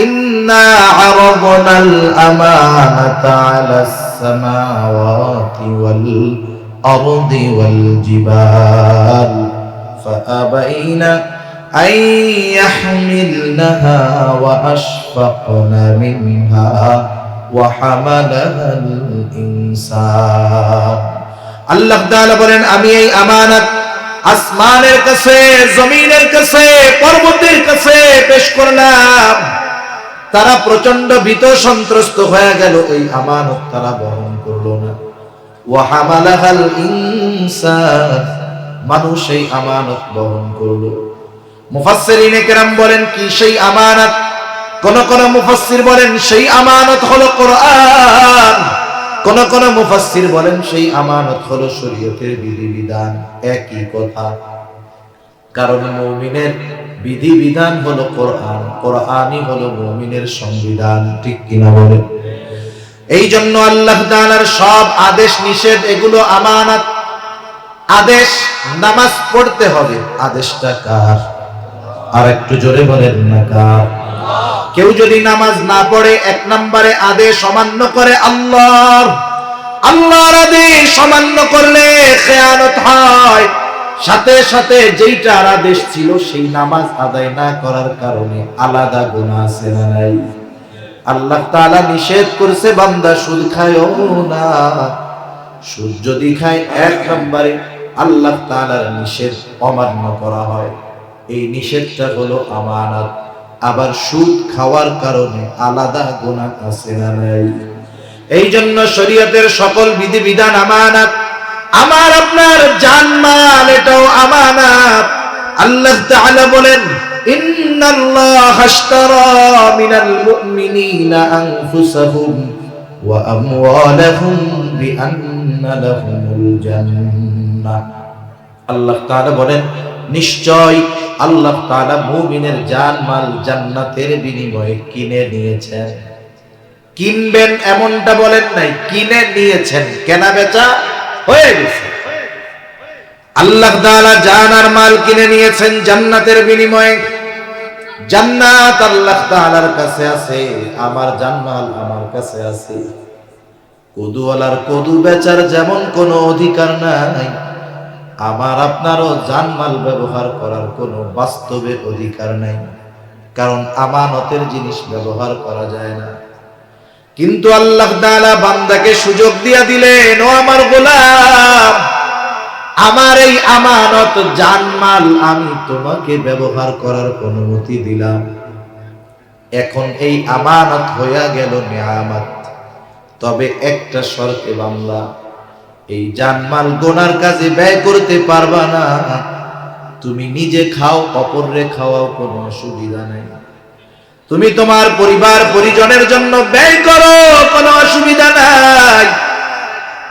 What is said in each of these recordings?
ইন্না আরাদনাল আমানাতা আলাস সামাওয়াতি ওয়াল আরদি ওয়াল জিবাল ফাআবাইনা আন ইয়াহমিলনাহা ওয়া আশফাকনা মিনহা ওয়া হামালাহাল ইনসান। আল্লাহ তাআলা বলেন, আমি এই আমানত আসমানের কাছে, জমিনের কাছে, পর্বতের কাছে পেশ করলাম। তারা প্রচন্ড ভীত সন্ত্রস্ত হয়ে গেল, এই আমানত তারা বহন করলো না। ওয়া হামালাহাল ইনসান, মানুষ এই আমানত বহন করলো। মুফাসসিরিনে কেরাম বলেন, কি সেই আমানত? কোন কোন মুফাসসির বলেন সেই আমানত হলো কোরআন, কোন কোন মুফাসসির বলেন সেই আমানত হলো শরীয়তের বিধিবিধান। একই কথা, কারণ মুমিনের বিধিবিধান হলো কোরআন, কোরআনই হলো মুমিনের সংবিধান। ঠিক কিনা বলেন? এই জন্য আল্লাহ তাআলার সব আদেশ নিষেধ এগুলো আমানত। আদেশ নামাজ পড়তে হবে, আদেশটা কার? আর একটু জোরে বলেন না কার? কেউ যদি নামাজ না পড়ে, এক নম্বরে আদেশ অমান্য করে আল্লাহর। আল্লাহর আদেশ অমান্য করলে খেয়ানত হয়। সাথে সাথে যেইটার আদেশ ছিল সেই নামাজ আদায় না করার কারণে আলাদা গুনাহ আছে না নাই? আল্লাহ তাআলা নিষেধ করছে, বান্দা সুদ খায়ও না। সুদ যদি খায়, এক নম্বরে আল্লাহ তাআলার নিষেধ অমান্য করা হয়। এই নিষেধটা হলো আমানত। আবার সুদ খাওয়ার কারণে আলাদা গুনাহ আছে না নাই? এই জন্য শরীয়তের সকল বিধিবিধান আমানত। আমার আপনার জানমাল এটাও আমানত। আল্লাহ তাআলা বলেন, ইন্নাল্লাহা আশতারা মিনাল মুমিনিনা আনফুসাহুম ওয়া আমওয়ালাহুম বিআন্না লাহুমুল জান্নাহ। আল্লাহ তাআলা বলেন, নিশ্চয় আল্লাহ তাআলা মুমিনের জানমাল জান্নাতের বিনিময়ে কিনে নিয়েছেন। কিনবেন এমনটা বলেন নাই, কিনে নিয়েছেন। কেনা বেচা হয়ে গেছে। আল্লাহ তাআলা জান আর মাল কিনে নিয়েছেন জান্নাতের বিনিময়ে। জান্নাত আল্লাহ তাআলার কাছে আছে, আমার জানমাল আমার কাছে আছে। কদুওয়ালার কদু বেচার যেমন কোনো অধিকার নাই, আমার আপনারও জানমাল ব্যবহার করার কোনো বাস্তবে অধিকার নাই। কারণ আমানতের জিনিস ব্যবহার করা যায় না। কিন্তু আল্লাহ তাআলা বান্দাকে সুযোগ দিয়া দিলেন, ও আমার গোলাম, আমার এই আমানত জানমাল আমি তোমাকে ব্যবহার করার অনুমতি দিলাম। এখন এই আমানত হইয়া গেল নিয়ামত। তবে একটা শর্তে বান্দা, এই জানমাল গোনার কাজে ব্যয় করতে পারবা না। তুমি নিজে খাও, অপররে খাওয়াও, কোনো অসুবিধা নাই। তুমি তোমার পরিবার পরিজনের জন্য ব্যয় করো, কোনো অসুবিধা নাই।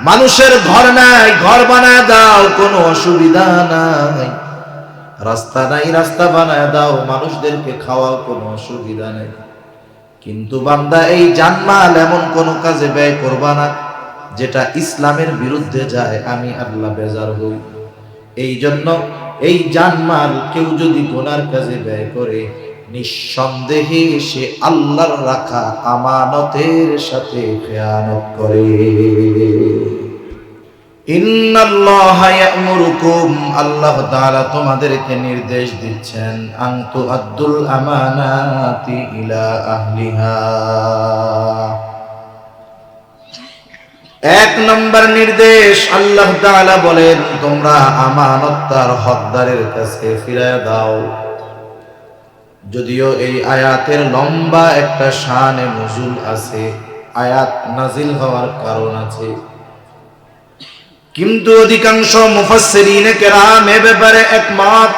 মানুষের ঘর নাই, ঘর বানায় দাও, কোনো অসুবিধা নাই। রাস্তা নাই, রাস্তা বানায় দাও, মানুষদেরকে খাওয়াও, কোনো অসুবিধা নাই। কিন্তু বান্দা এই জানমাল এমন কোন কাজে ব্যয় করবা না যেটা ইসলামের বিরুদ্ধে যায়, আমি আল্লাহ বেজার হই। এই জন্য এই জানমাল কেউ যদি গুনার কাজে ব্যয় করে, নিঃসন্দেহে সে আল্লাহর রাখা আমানতের সাথে খেয়ানত করে। ইন্নাল্লাহা ইয়া'মুরুকুম, আল্লাহ তাআলা তোমাদেরকে নির্দেশ দিচ্ছেন, আন তুআদ্দুল আমানাতি ইলা আহলিহা। এক নম্বর নির্দেশ, আল্লাহ তাআলা বলেন, তোমরা আমানত তার হকদারের কাছে ফিরিয়ে দাও। যদিও এই আয়াতের লম্বা একটা শানে নুজুল আছে, আয়াত নাজিল হওয়ার কারণ আছে, কিন্তু অধিকাংশ মুফাসসিরিনে কেরাম এ ব্যাপারে একমত।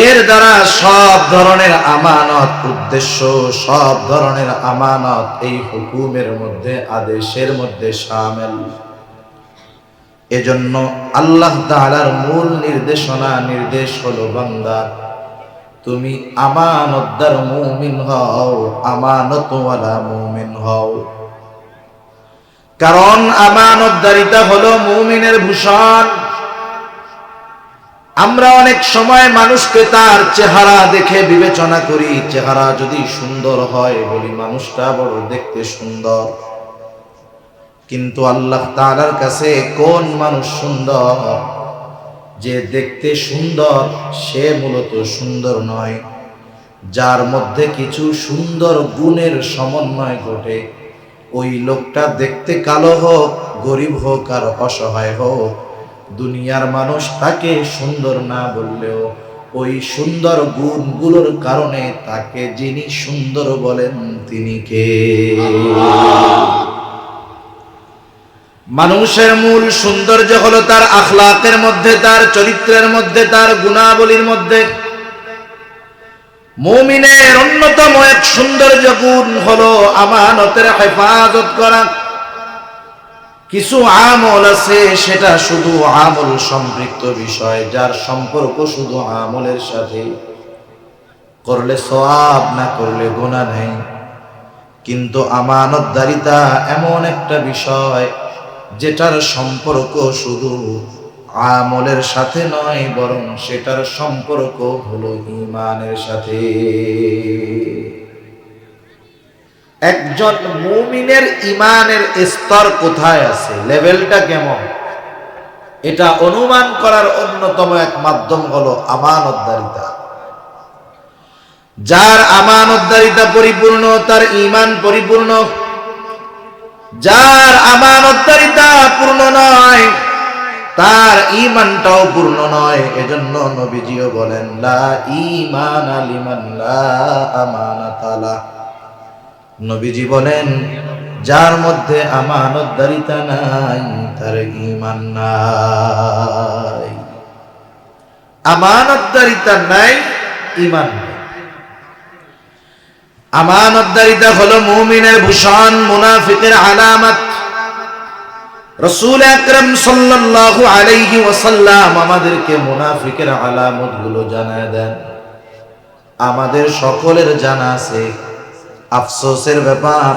এর দ্বারা সব ধরনের আমানত উদ্দেশ্য, সব ধরনের আমানত এই হুকুমের মধ্যে, আদেশের মধ্যে শামিল। এজন্য আল্লাহ তাআলার মূল নির্দেশ হলো, বান্দা তুমি আমানতদার মুমিন হও, আমানতওয়ালা মুমিন হও। কারণ আমানতদারিতা হলো মুমিনের ভূষণ। আমরা অনেক সময় মানুষকে তার চেহারা দেখে বিবেচনা করি, চেহারা যদি সুন্দর হয় বলি মানুষটা বড় দেখতে সুন্দর। কিন্তু আল্লাহ তাআলার কাছে কোন মানুষ সুন্দর? যে দেখতে সুন্দর সে মূলত সুন্দর নয়, যার মধ্যে কিছু সুন্দর গুণের সমন্বয় ঘটে, ওই লোকটা দেখতে কালো হোক, গরিব হোক আর অসহায় হোক, দুনিয়ার মানুষ তাকে সুন্দর না বললেও ওই সুন্দর গুণগুলোর কারণে তাকে যিনি সুন্দর বলেন তিনি কে? মানুষের মূল সৌন্দর্য হলো তার আখলাকের মধ্যে, তার চরিত্রের মধ্যে, তার গুণাবলীর মধ্যে। মুমিনের অন্যতম এক সৌন্দর্য গুণ হলো আমানতের হেফাজত করা। কিছু আমল আছে সেটা শুধু আমল সম্পৃক্ত বিষয়, যার সম্পর্ক শুধু আমলের সাথে, করলে সওয়াব না করলে গুনাহ নেই। কিন্তু আমানতদারিতা এমন একটা বিষয় যেটার সম্পর্ক শুধু আমলের সাথে নয়, বরং সেটার সম্পর্ক হলো ঈমানের সাথে। একজন মুমিনের ঈমানের স্তর কোথায় আছে, লেভেলটা কেমন, এটা অনুমান করার অন্যতম এক মাধ্যম হলো আমানতদারিতা। যার আমানতদারিতা পরিপূর্ণ তার ঈমান পরিপূর্ণ, যার আমানতদারিতা পূর্ণ নয় তার ঈমানটাও পূর্ণ নয়। এজন্য নবীজিও বলেন, লা ঈমানা লিমান লা আমানাতা লা। নবীজি বলেন, যার মধ্যে আমানতদারিতা নাই তার ঈমান নাই। আমানতদারিতা নাই, ঈমান নাই। আমানতদারিতা হলো মুমিনের ভূষণ, মুনাফিকের আলামত। রাসূল আকরাম সাল্লাল্লাহু আলাইহি ওয়াসাল্লাম আমাদেরকে মুনাফিকের আলামতগুলো জানায় দেন। আমাদের সকলের জানা আছে, আফসোসের ব্যাপার,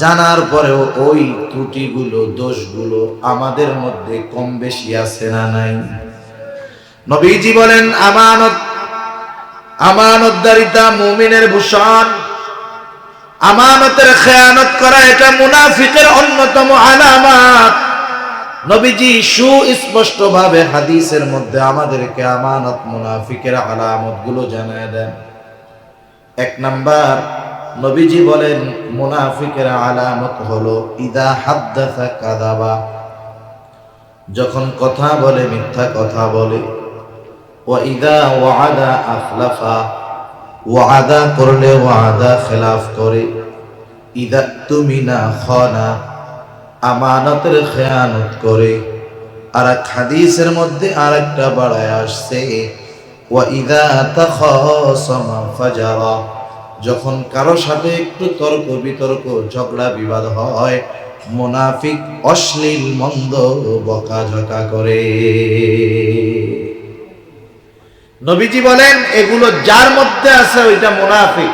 জানার পরেও ওই ত্রুটিগুলো, দোষগুলো আমাদের মধ্যে কম বেশি আছে না নাই? নবীজি বলেন, আমানতদারিতা মুমিনের ভূষণ। আমানতের খেয়ানত করা এটা মুনাফিকের অন্যতম আলামত। নবীজি সুস্পষ্ট ভাবে হাদিসের মধ্যে আমাদেরকে আমানত মুনাফিকের আলামত গুলো জানায় দেন। এক নাম্বার, নবীজি বলেন মুনাফিকের আলামত হলো ইদা হাদ্দাসা কাযাবা, যখন কথা বলে মিথ্যা কথা বলে। ওয়া ইদা ওয়াআদা আখলাফা, ওয়াদা করলে ওয়াদা খেলাফ করে। ইদা তুমিনা খানা, আমানতের খেয়ানত করে। আর এক হাদিসের মধ্যে আরেকটা বাড়ায় আসছে, ওয়া ইদা তাখাসামা ফাজারা, যখন কারো সাথে একটু তর্ক বিতর্ক, ঝগড়া বিবাদ হয়, মুনাফিক অশ্লীল মন্দ বকাঝকা করে। নবীজি বলেন এগুলো যার মধ্যে আছে ওইটা মুনাফিক।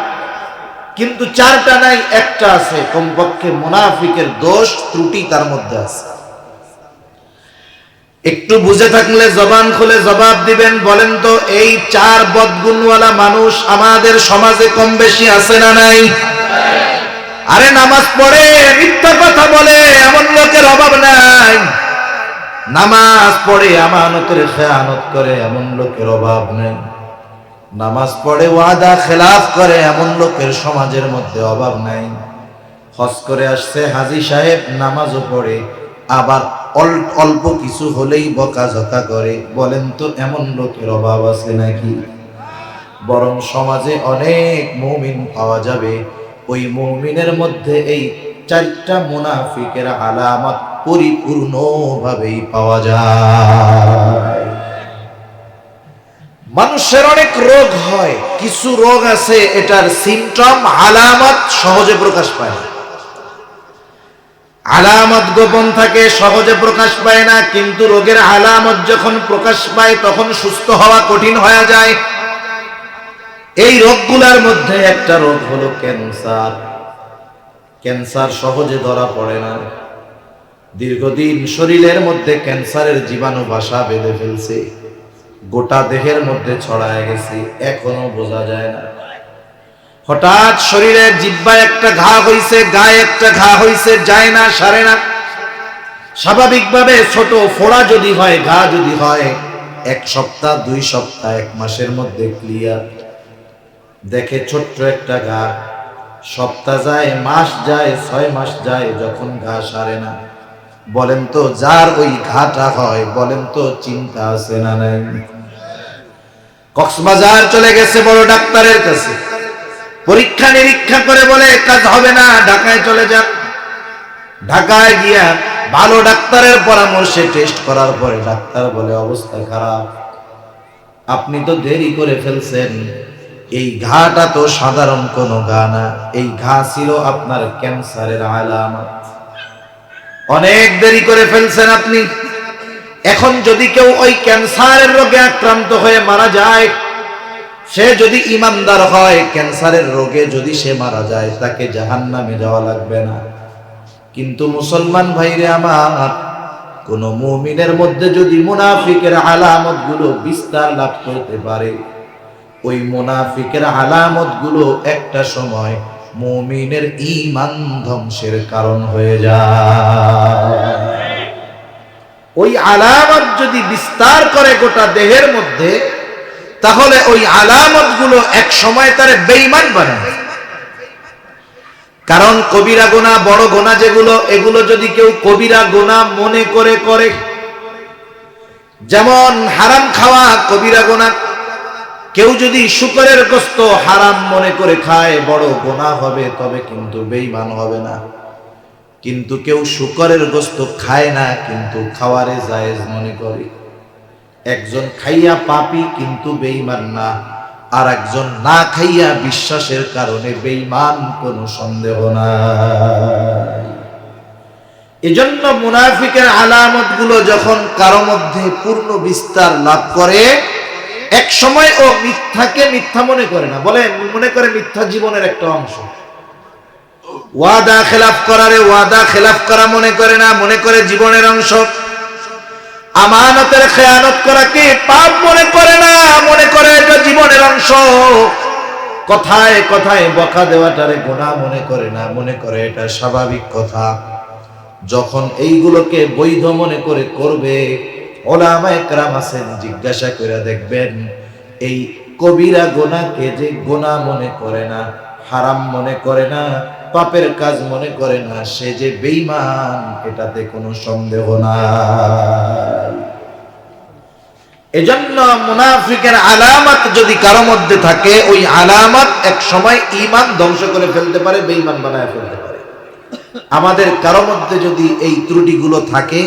কিন্তু চারটা নাই, একটা আছে। কমপক্ষে মুনাফিকের দোষ ত্রুটি তার মধ্যে আছে। একটু বুঝে থাকলে জবান খুলে জবাব দিবেন। বলেন তো, এই চার বদগুণওয়ালা মানুষ আমাদের সমাজে কম বেশি আছে না নাই? আরে নামাজ পড়ে মিথ্যা কথা বলে এমন লোকের অভাব নাই। নামাজ পড়ে আমানতের খেয়ানত করে এমন লোকের অভাব নেই। নামাজ পড়ে ওয়াদা খেলাফ করে এমন লোকের সমাজের মধ্যে অভাব নাই। হজ করে আসছে হাজী সাহেব, নামাজও পড়ে, আবার অল্প কিছু হলেই বকাঝকা করে। বলেন তো এমন লোকের অভাব আছে নাকি? বরং সমাজে অনেক মুমিন পাওয়া যাবে, ওই মুমিনের মধ্যে এই চারটা মুনাফিকের আলামত পরিপূর্ণভাবেই পাওয়া যায়। মানুষের অনেক রোগ হয়, কিছু রোগ আছে এটার সিমটম, আলামত সহজে প্রকাশ পায় না। আলামত গোপন থাকে, সহজে প্রকাশ পায় না। কিন্তু রোগের আলামত যখন প্রকাশ পায় তখন সুস্থ হওয়া কঠিন হয়ে যায়। এই রোগগুলোর মধ্যে একটা রোগ হলো ক্যান্সার। ক্যান্সার সহজে ধরা পড়ে না। দীর্ঘদিন শরীরের মধ্যে ক্যান্সারের জীবাণু বাসা বেঁধে ফেলছে। গোটা দেহের মধ্যে ছড়ায় গেছে, এখনো বোঝা যায় না। হঠাৎ শরীরে জিহ্বায় একটা ঘা হইছে, গায়ে একটা ঘা হইছে, যায় না, সারে না। স্বাভাবিকভাবে ছোট ফোড়া যদি হয়, ঘা যদি হয়, 1 সপ্তাহ 2 সপ্তাহ 1 মাসের মধ্যে ক্লিয়ার। দেখে ছোট্ট একটা ঘা, সপ্তাহ যায়, মাস যায়, 6 মাস যায়, যখন ঘা সারে না। বলেন তো যার ওই ঘাটা হয়, বলেন তো চিন্তা আছে না নাই? কক্সবাজার চলে গেছে বড় ডাক্তারের কাছে, পরীক্ষা নিরীক্ষা করে বলে কাজ হবে না, ঢাকায় চলে যান। ঢাকায় গিয়া ভালো ডাক্তারের পরামর্শে টেস্ট করার পরে ডাক্তার বলে অবস্থা খারাপ, আপনি তো দেরি করে ফেলছেন, এই ঘাটা তো সাধারণ কোনো ঘা না, এই ঘা ছিল আপনার ক্যান্সারের আলামত। অনেক দেরি করে ফেলছেন আপনি। এখন যদি কেউ ওই ক্যান্সারের রোগে আক্রান্ত হয়ে মারা যায়, সে যদি ইমানদার হয়, ক্যান্সারের রোগে যদি সে মারা যায়, তাকে জাহান্নামে যাওয়া লাগবে না। কিন্তু মুসলমান ভাইরে আমার, কোন মুমিনের মধ্যে যদি মুনাফিকের আলামত গুলো বিস্তার লাভ করতে পারে, ওই মুনাফিকের আলামত গুলো একটা সময় মুমিনের ঈমান ধ্বংসের কারণ হয়ে যায়। ওই আলামত যদি বিস্তার করে গোটা দেহের মধ্যে, তাহলে ওই আলামত গুলো এক সময় তারে বেঈমান বানায়। কারণ কবিরা গুনাহ, বড় গুনাহ যেগুলো, এগুলো যদি কেউ কবিরা গুনাহ মনে করে করে, যেমন হারাম খাওয়া কবিরা গুনাহ, কেউ যদি শুকরের গোশত হারাম মনে করে খায়, বড় গুনাহ হবে, তবে কিন্তু বেঈমান হবে না। কিন্তু কেউ শুকরের গোশত খায় না, কিন্তু খাওয়ারে জায়েজ মনে করে। একজন খাইয়া পাপী কিন্তু বেঈমান না, আর একজন না খাইয়া বিশ্বাসের কারণে বেঈমান, কোনো সন্দেহ নাই। এজন্য মুনাফিকের আলামত গুলো যখন কারো মধ্যে পূর্ণ বিস্তার লাভ করে, এক সময় ও মিথ্যাকে মিথ্যা মনে করে না, বলে মনে করে মিথ্যা জীবনের একটা অংশ। ওয়াদা খেলাফ করারে ওয়াদা খেলাফ করা মনে করে না, মনে করে জীবনের অংশ। আমানতের খেয়ানত করাকে পাপ মনে করে না, মনে করে এটা জীবনের অংশ। কথায় কথায় বকা দেওয়াটারে গুনাহ মনে করে না, মনে করে এটা স্বাভাবিক কথা। যখন এইগুলোকে বৈধ মনে করে করবে, ওলামায়ে কেরাম আছেন, জিজ্ঞাসা করে দেখবেন, এই কবিরা গুনাহকে যে গুনাহ মনে করে না, হারাম মনে করে না, পাপের কাজ মনে করে না, সে যে বেঈমান, এটাতে কোনো সন্দেহ নাই। এজন্য মুনাফিকের আলামত যদি কারো মধ্যে থাকে, ওই আলামত এক সময় ঈমান ধ্বংস করে ফেলতে পারে, বেঈমান বানায় ফেলতে পারে। আমাদের কারো মধ্যে যদি এই ত্রুটিগুলো থাকে,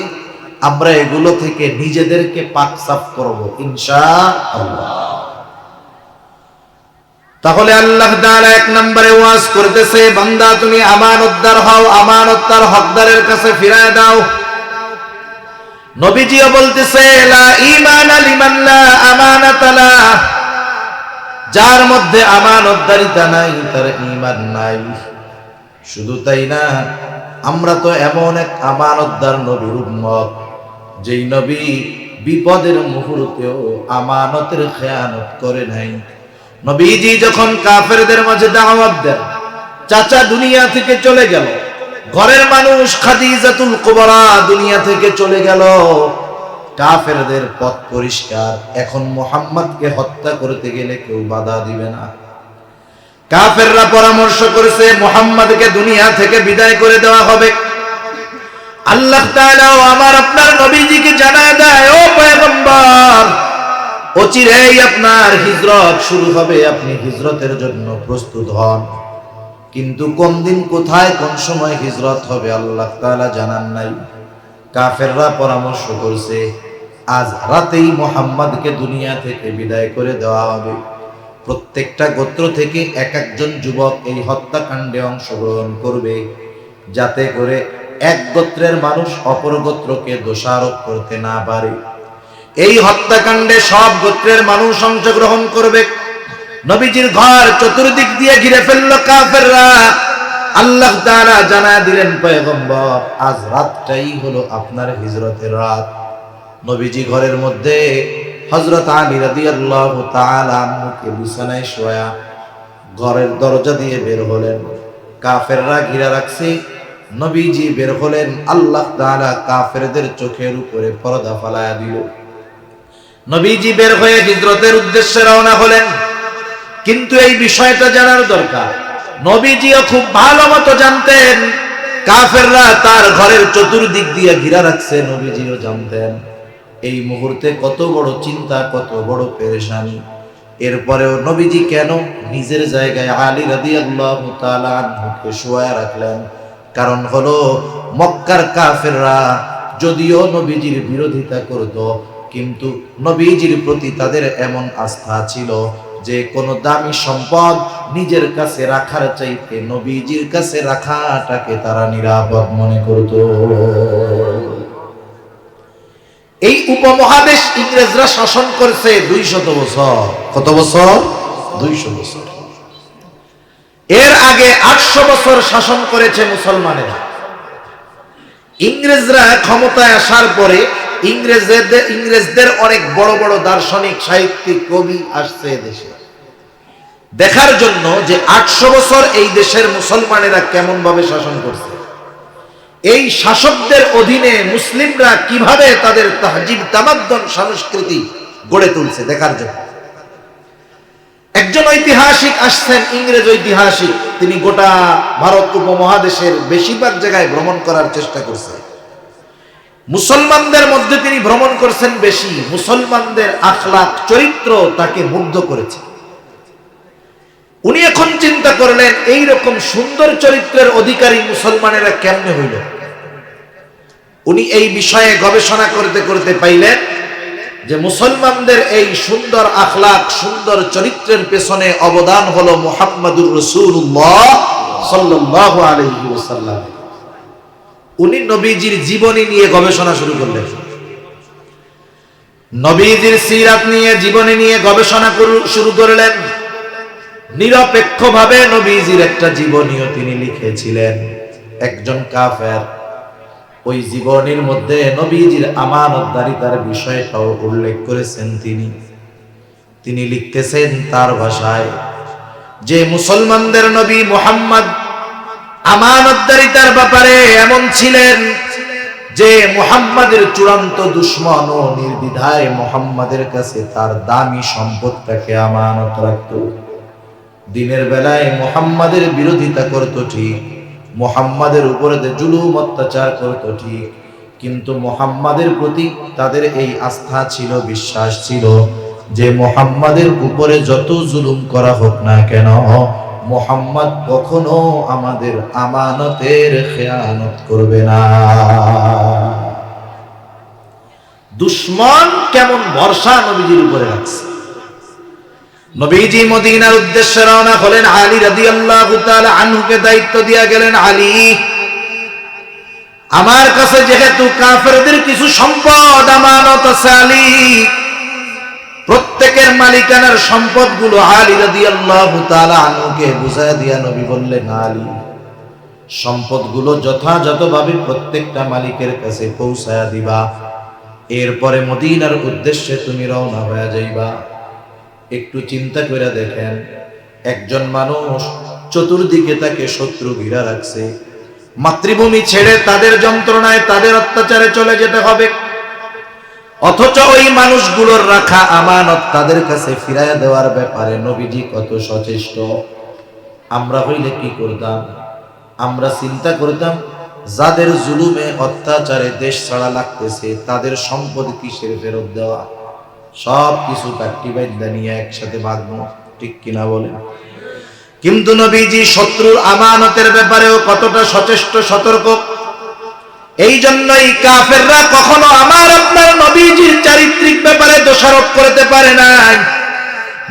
আমরা এগুলো থেকে নিজেদেরকে পাক সাফ করব ইনশাআল্লাহ। তাহলে আল্লাহ তাআলা 1 নম্বরে ওয়াজ করতেছে, বান্দা তুমি আমানতদার হও, আমানতদার হকদারের কাছে ফিরায় দাও। নবীজিও বলতেছে, লা ঈমানা লিমান লা আমানাতা লা, যার মধ্যে আমানতদারিতা নাই, তার ঈমান নাই। শুধু তাই না, আমরা তো এমন এক আমানতদার নবীর উম্মত, যেই নবী বিপদের মুহূর্তেও আমানতের খেয়ানত করে নাই। নবীজি যখন কাফেরদের মাঝে দাওয়াত দেন, চাচা দুনিয়া থেকে চলে গেল, ঘরের মানুষ খাদিজাতুল কুবরা দুনিয়া থেকে চলে গেল, কাফেরদের পথ পরিষ্কার। এখন মুহাম্মদকে হত্যা করতে গেলে কেউ বাধা দিবে না। কাফেররা পরামর্শ করেছে মুহাম্মদকে দুনিয়া থেকে বিদায় করে দেওয়া হবে। আল্লাহ তাআলা আমার আপনার নবীজিকে জানায় দেয়, ও পয়গম্বর, অচিরেই আপনার হিজরত শুরু হবে, আপনি হিজরতের জন্য প্রস্তুত হন। কিন্তু কোন দিন, কোথায়, কোন সময় হিজরত হবে আল্লাহ তাআলা জানান নাই। কাফেররা পরামর্শ করছে আজ রাতেই মুহাম্মদকে দুনিয়া থেকে বিদায় করে দেওয়া হবে। প্রত্যেকটা গোত্র থেকে এক একজন যুবক এই হত্যাকাণ্ডে অংশগ্রহণ করবে, যাতে করে এক গোত্রের মানুষ অপর গোত্রকে দোষারোপ করতে না পারে। এই হত্যাকাণ্ডে সব গোত্রের মানুষ অংশগ্রহণ করবে। নবীজির ঘর চতুর্দিক দিয়ে ঘিরে ফেলল কাফেররা। আল্লাহ তাআলা জানায় দিলেন, পয়গম্বর, আজ রাতটাই হলো আপনার হিজরতের রাত। নবীজি ঘরের মধ্যে হযরত আলী রাদিয়াল্লাহু তাআলা আনহুকে বিছানায় শোয়া ঘরের দরজা দিয়ে বের হলেন। কাফেররা ঘিরে রাখছে, নবীজি বের হলেন। আল্লাহ তাআলা কাফেরদের চোখের উপরে পর্দা ফালায়া দিল। নবীজি বের হয়ে হিজরতের উদ্দেশ্যে রওনা হলেন। কিন্তু এই বিষয়টা জানার দরকার, নবীজিও খুব ভালো মতো জানতেন কাফেররা তার ঘরের চতুর্দিক দিয়ে ঘিরা রাখছে। নবীজিও জানতেন এই মুহূর্তে কত বড় চিন্তা, কত বড় পেরেশানি। এরপরেও নবীজি কেন নিজের জায়গায় আলী রাদিয়াল্লাহু তাআলা আনহুকে শোয়ায় রাখলেন? কারণ হলো মক্কার কাফেররা যদিও নবীজির বিরোধিতা করত, কিন্তু নবীজির প্রতি তাদের এমন আস্থা ছিল যে কোনো দামি সম্পদ নিজের কাছে রাখার চাইতে নবীজির কাছে রাখাটাকে তারা নিরাপদ মনে করত। এই উপমহাদেশ ইংরেজরা শাসন করেছে 200 বছর। কত বছর? 200 বছর। এর আগে 800 বছর শাসন করেছে মুসলমানেরা। ইংরেজরা ক্ষমতায় আসার পরে ইংরেজদের অনেক বড় বড় দার্শনিক, সাহিত্যিক, কবি আসছে দেশে দেখার জন্য যে 800 বছর এই দেশের মুসলমানেরা কেমন ভাবে শাসন করছে, এই শাসকদের অধীনে মুসলিমরা কিভাবে তাদের তাহজিব, তামাদ্দুন, সংস্কৃতি গড়ে তুলছে দেখার জন্য। একজন ঐতিহাসিক আসছেন, ইংরেজ ঐতিহাসিক। তিনি গোটা ভারত উপমহাদেশের বেশিরভাগ জায়গায় ভ্রমণ করার চেষ্টা করছেন। মুসলমানদের মধ্যে তিনি ভ্রমণ করছেন বেশি। মুসলমানদের আখলাক, চরিত্র তাকে মুগ্ধ করেছে। উনি এখন চিন্তা করলেন এই রকম সুন্দর চরিত্রের অধিকারী মুসলমানেরা কেমনে হইল। উনি এই বিষয়ে গবেষণা করতে করতে পাইলেন যে মুসলমানদের এই সুন্দর আখলাক, সুন্দর চরিত্রের পেছনে অবদান হলো মুহাম্মাদুর রাসূলুল্লাহ সাল্লাল্লাহু আলাইহি ওয়াসাল্লাম। উনি নবীজির জীবনী নিয়ে গবেষণা শুরু করলেন। নবীজির সিরাত নিয়ে, জীবনী নিয়ে গবেষণা শুরু করলেন। নিরপেক্ষভাবে নবীজির একটা জীবনীও তিনি লিখেছিলেন। একজন কাফের ওই জীবনীর মধ্যে নবীজির আমানতদারিতার বিষয়টাও উল্লেখ করেছেন। তিনি লিখতেছেন তার ভাষায় যে মুসলমানদের নবী মুহাম্মদ আমানতদারিতার ব্যাপারে এমন ছিলেন যে মুহাম্মাদের চূড়ান্ত দুশমন ও নির্দ্বিধায় মুহাম্মাদের কাছে তার দামি সম্পদটাকে আমানত রাখত। দিনের বেলায় মুহাম্মাদের বিরোধিতা করত ঠিক, মুহাম্মাদের উপরে জুলুম অত্যাচার করত ঠিক, কিন্তু মুহাম্মাদের প্রতি তাদের এই আস্থা ছিল, বিশ্বাস ছিল যে মুহাম্মাদের উপরে যত জুলুম করা হোক না কেন, মুহাম্মদ কখনো আমাদের আমানতের খেয়ানত করবে না। দুশমন কেমন ভরসা নবীজির উপরে রাখছে। নবীজি মদিনার উদ্দেশ্যে রওনা হলেন। আলী রাদিয়াল্লাহু তাআলা আনহুকে দায়িত্ব দিয়া গেলেন, আলী, আমার কাছে যেহেতু কাফেরদের কিছু সম্পদ আমানত আছে, আলী, প্রত্যেকের মালিকানার সম্পদগুলো আলী রাদিয়াল্লাহু তাআলা আনহুকে বুঝায় দিয়া নবী বললেন, আলী, সম্পদগুলো যথাযথভাবে প্রত্যেকটা মালিকের কাছে পৌঁছায়া দিবা। এরপরে মদিনার উদ্দেশ্যে তুমি রওনা হয়ে যাইবা। একটু চিন্তা করে দেখেন, একজন মানুষ চতুর্দিকে তাকে শত্রু ঘিরা রাখছে, মাতৃভূমি ছেড়ে তাদের যন্ত্রণায়, তাদের অত্যাচারে চলে যেতে হবে, অথচ ওই মানুষগুলোর রাখা আমানত তাদের কাছে ফিরাইয়া দেওয়ার ব্যাপারে নবীজি কত সচেষ্ট। আমরা হইলে কি করতাম? আমরা চিন্তা করতাম যাদের জুলুমে, অত্যাচারে দেশ ছাড়া লাগতেছে তাদের সম্পদ কিসের ফেরত দেওয়া, সব কিছু কাট্টি বাইন্দা নিয়ে একসাথে ভাগবো, ঠিক কিনা বলেন? কিন্তু নবীজি শত্রুর আমানতের ব্যাপারেও কতটা সচেষ্ট, সতর্ক। এই জন্যই কাফেররা কখনো আমার আপনার নবীজির চারিত্রিক ব্যাপারে দোষারোপ করতে পারে না।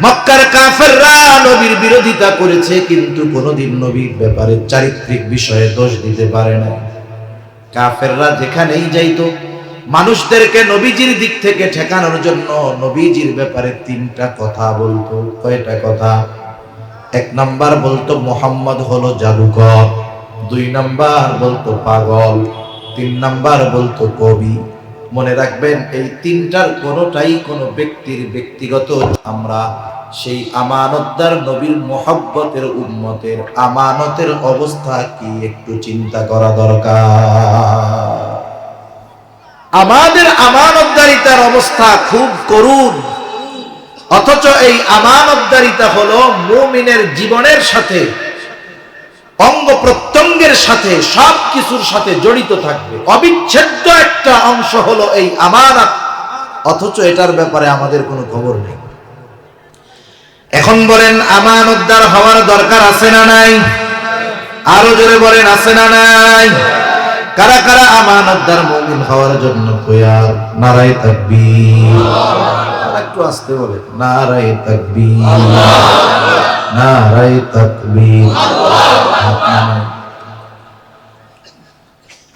মক্কার কাফেররা নবীর বিরোধিতা করেছে, কিন্তু কোনোদিন নবীর ব্যাপারে চারিত্রিক বিষয়ে দোষ দিতে পারে না। কাফেররা যেখানেই যাইতো মানুষদেরকে নবীজির দিক থেকে ঠেকানোর জন্য নবীজির ব্যাপারে 3টা কথা বলতো। কয়টা কথা? 1 নাম্বার বলতো মুহাম্মদ হলো জাদুকর, 2 নাম্বার বলতো পাগল, 3 নাম্বার বলতো কবি। মনে রাখবেন এই তিনটার কোনোটাই কোনো ব্যক্তির ব্যক্তিগত। আমরা সেই আমানতদার নবীর মুহাব্বতের উম্মতের আমানতের অবস্থা কি একটু চিন্তা করা দরকার। আমাদের আমানতদারিতার অবস্থা খুব করুণ, অথচ এই আমানতদারিতা হলো মুমিনের জীবনের সাথে, অঙ্গ প্রত্যঙ্গের সাথে, সব কিছুর সাথে জড়িত থাকবে। অবিচ্ছেদ্য একটা অংশ হলো এই আমানত, অথচ এটার ব্যাপারে আমাদের কোনো খবর নেই। এখন বলেন আমানতদার হওয়ার দরকার আছে না নাই? আরো জোরে বলেন আছে না নাই? কারা কারা আমানতদার মুমিন হওয়ার জন্য তৈয়ার? নারায়ে তাকবীর। একটু আস্তে বলে নারায়ে তাকবীর, নারায়ে তাকবীর।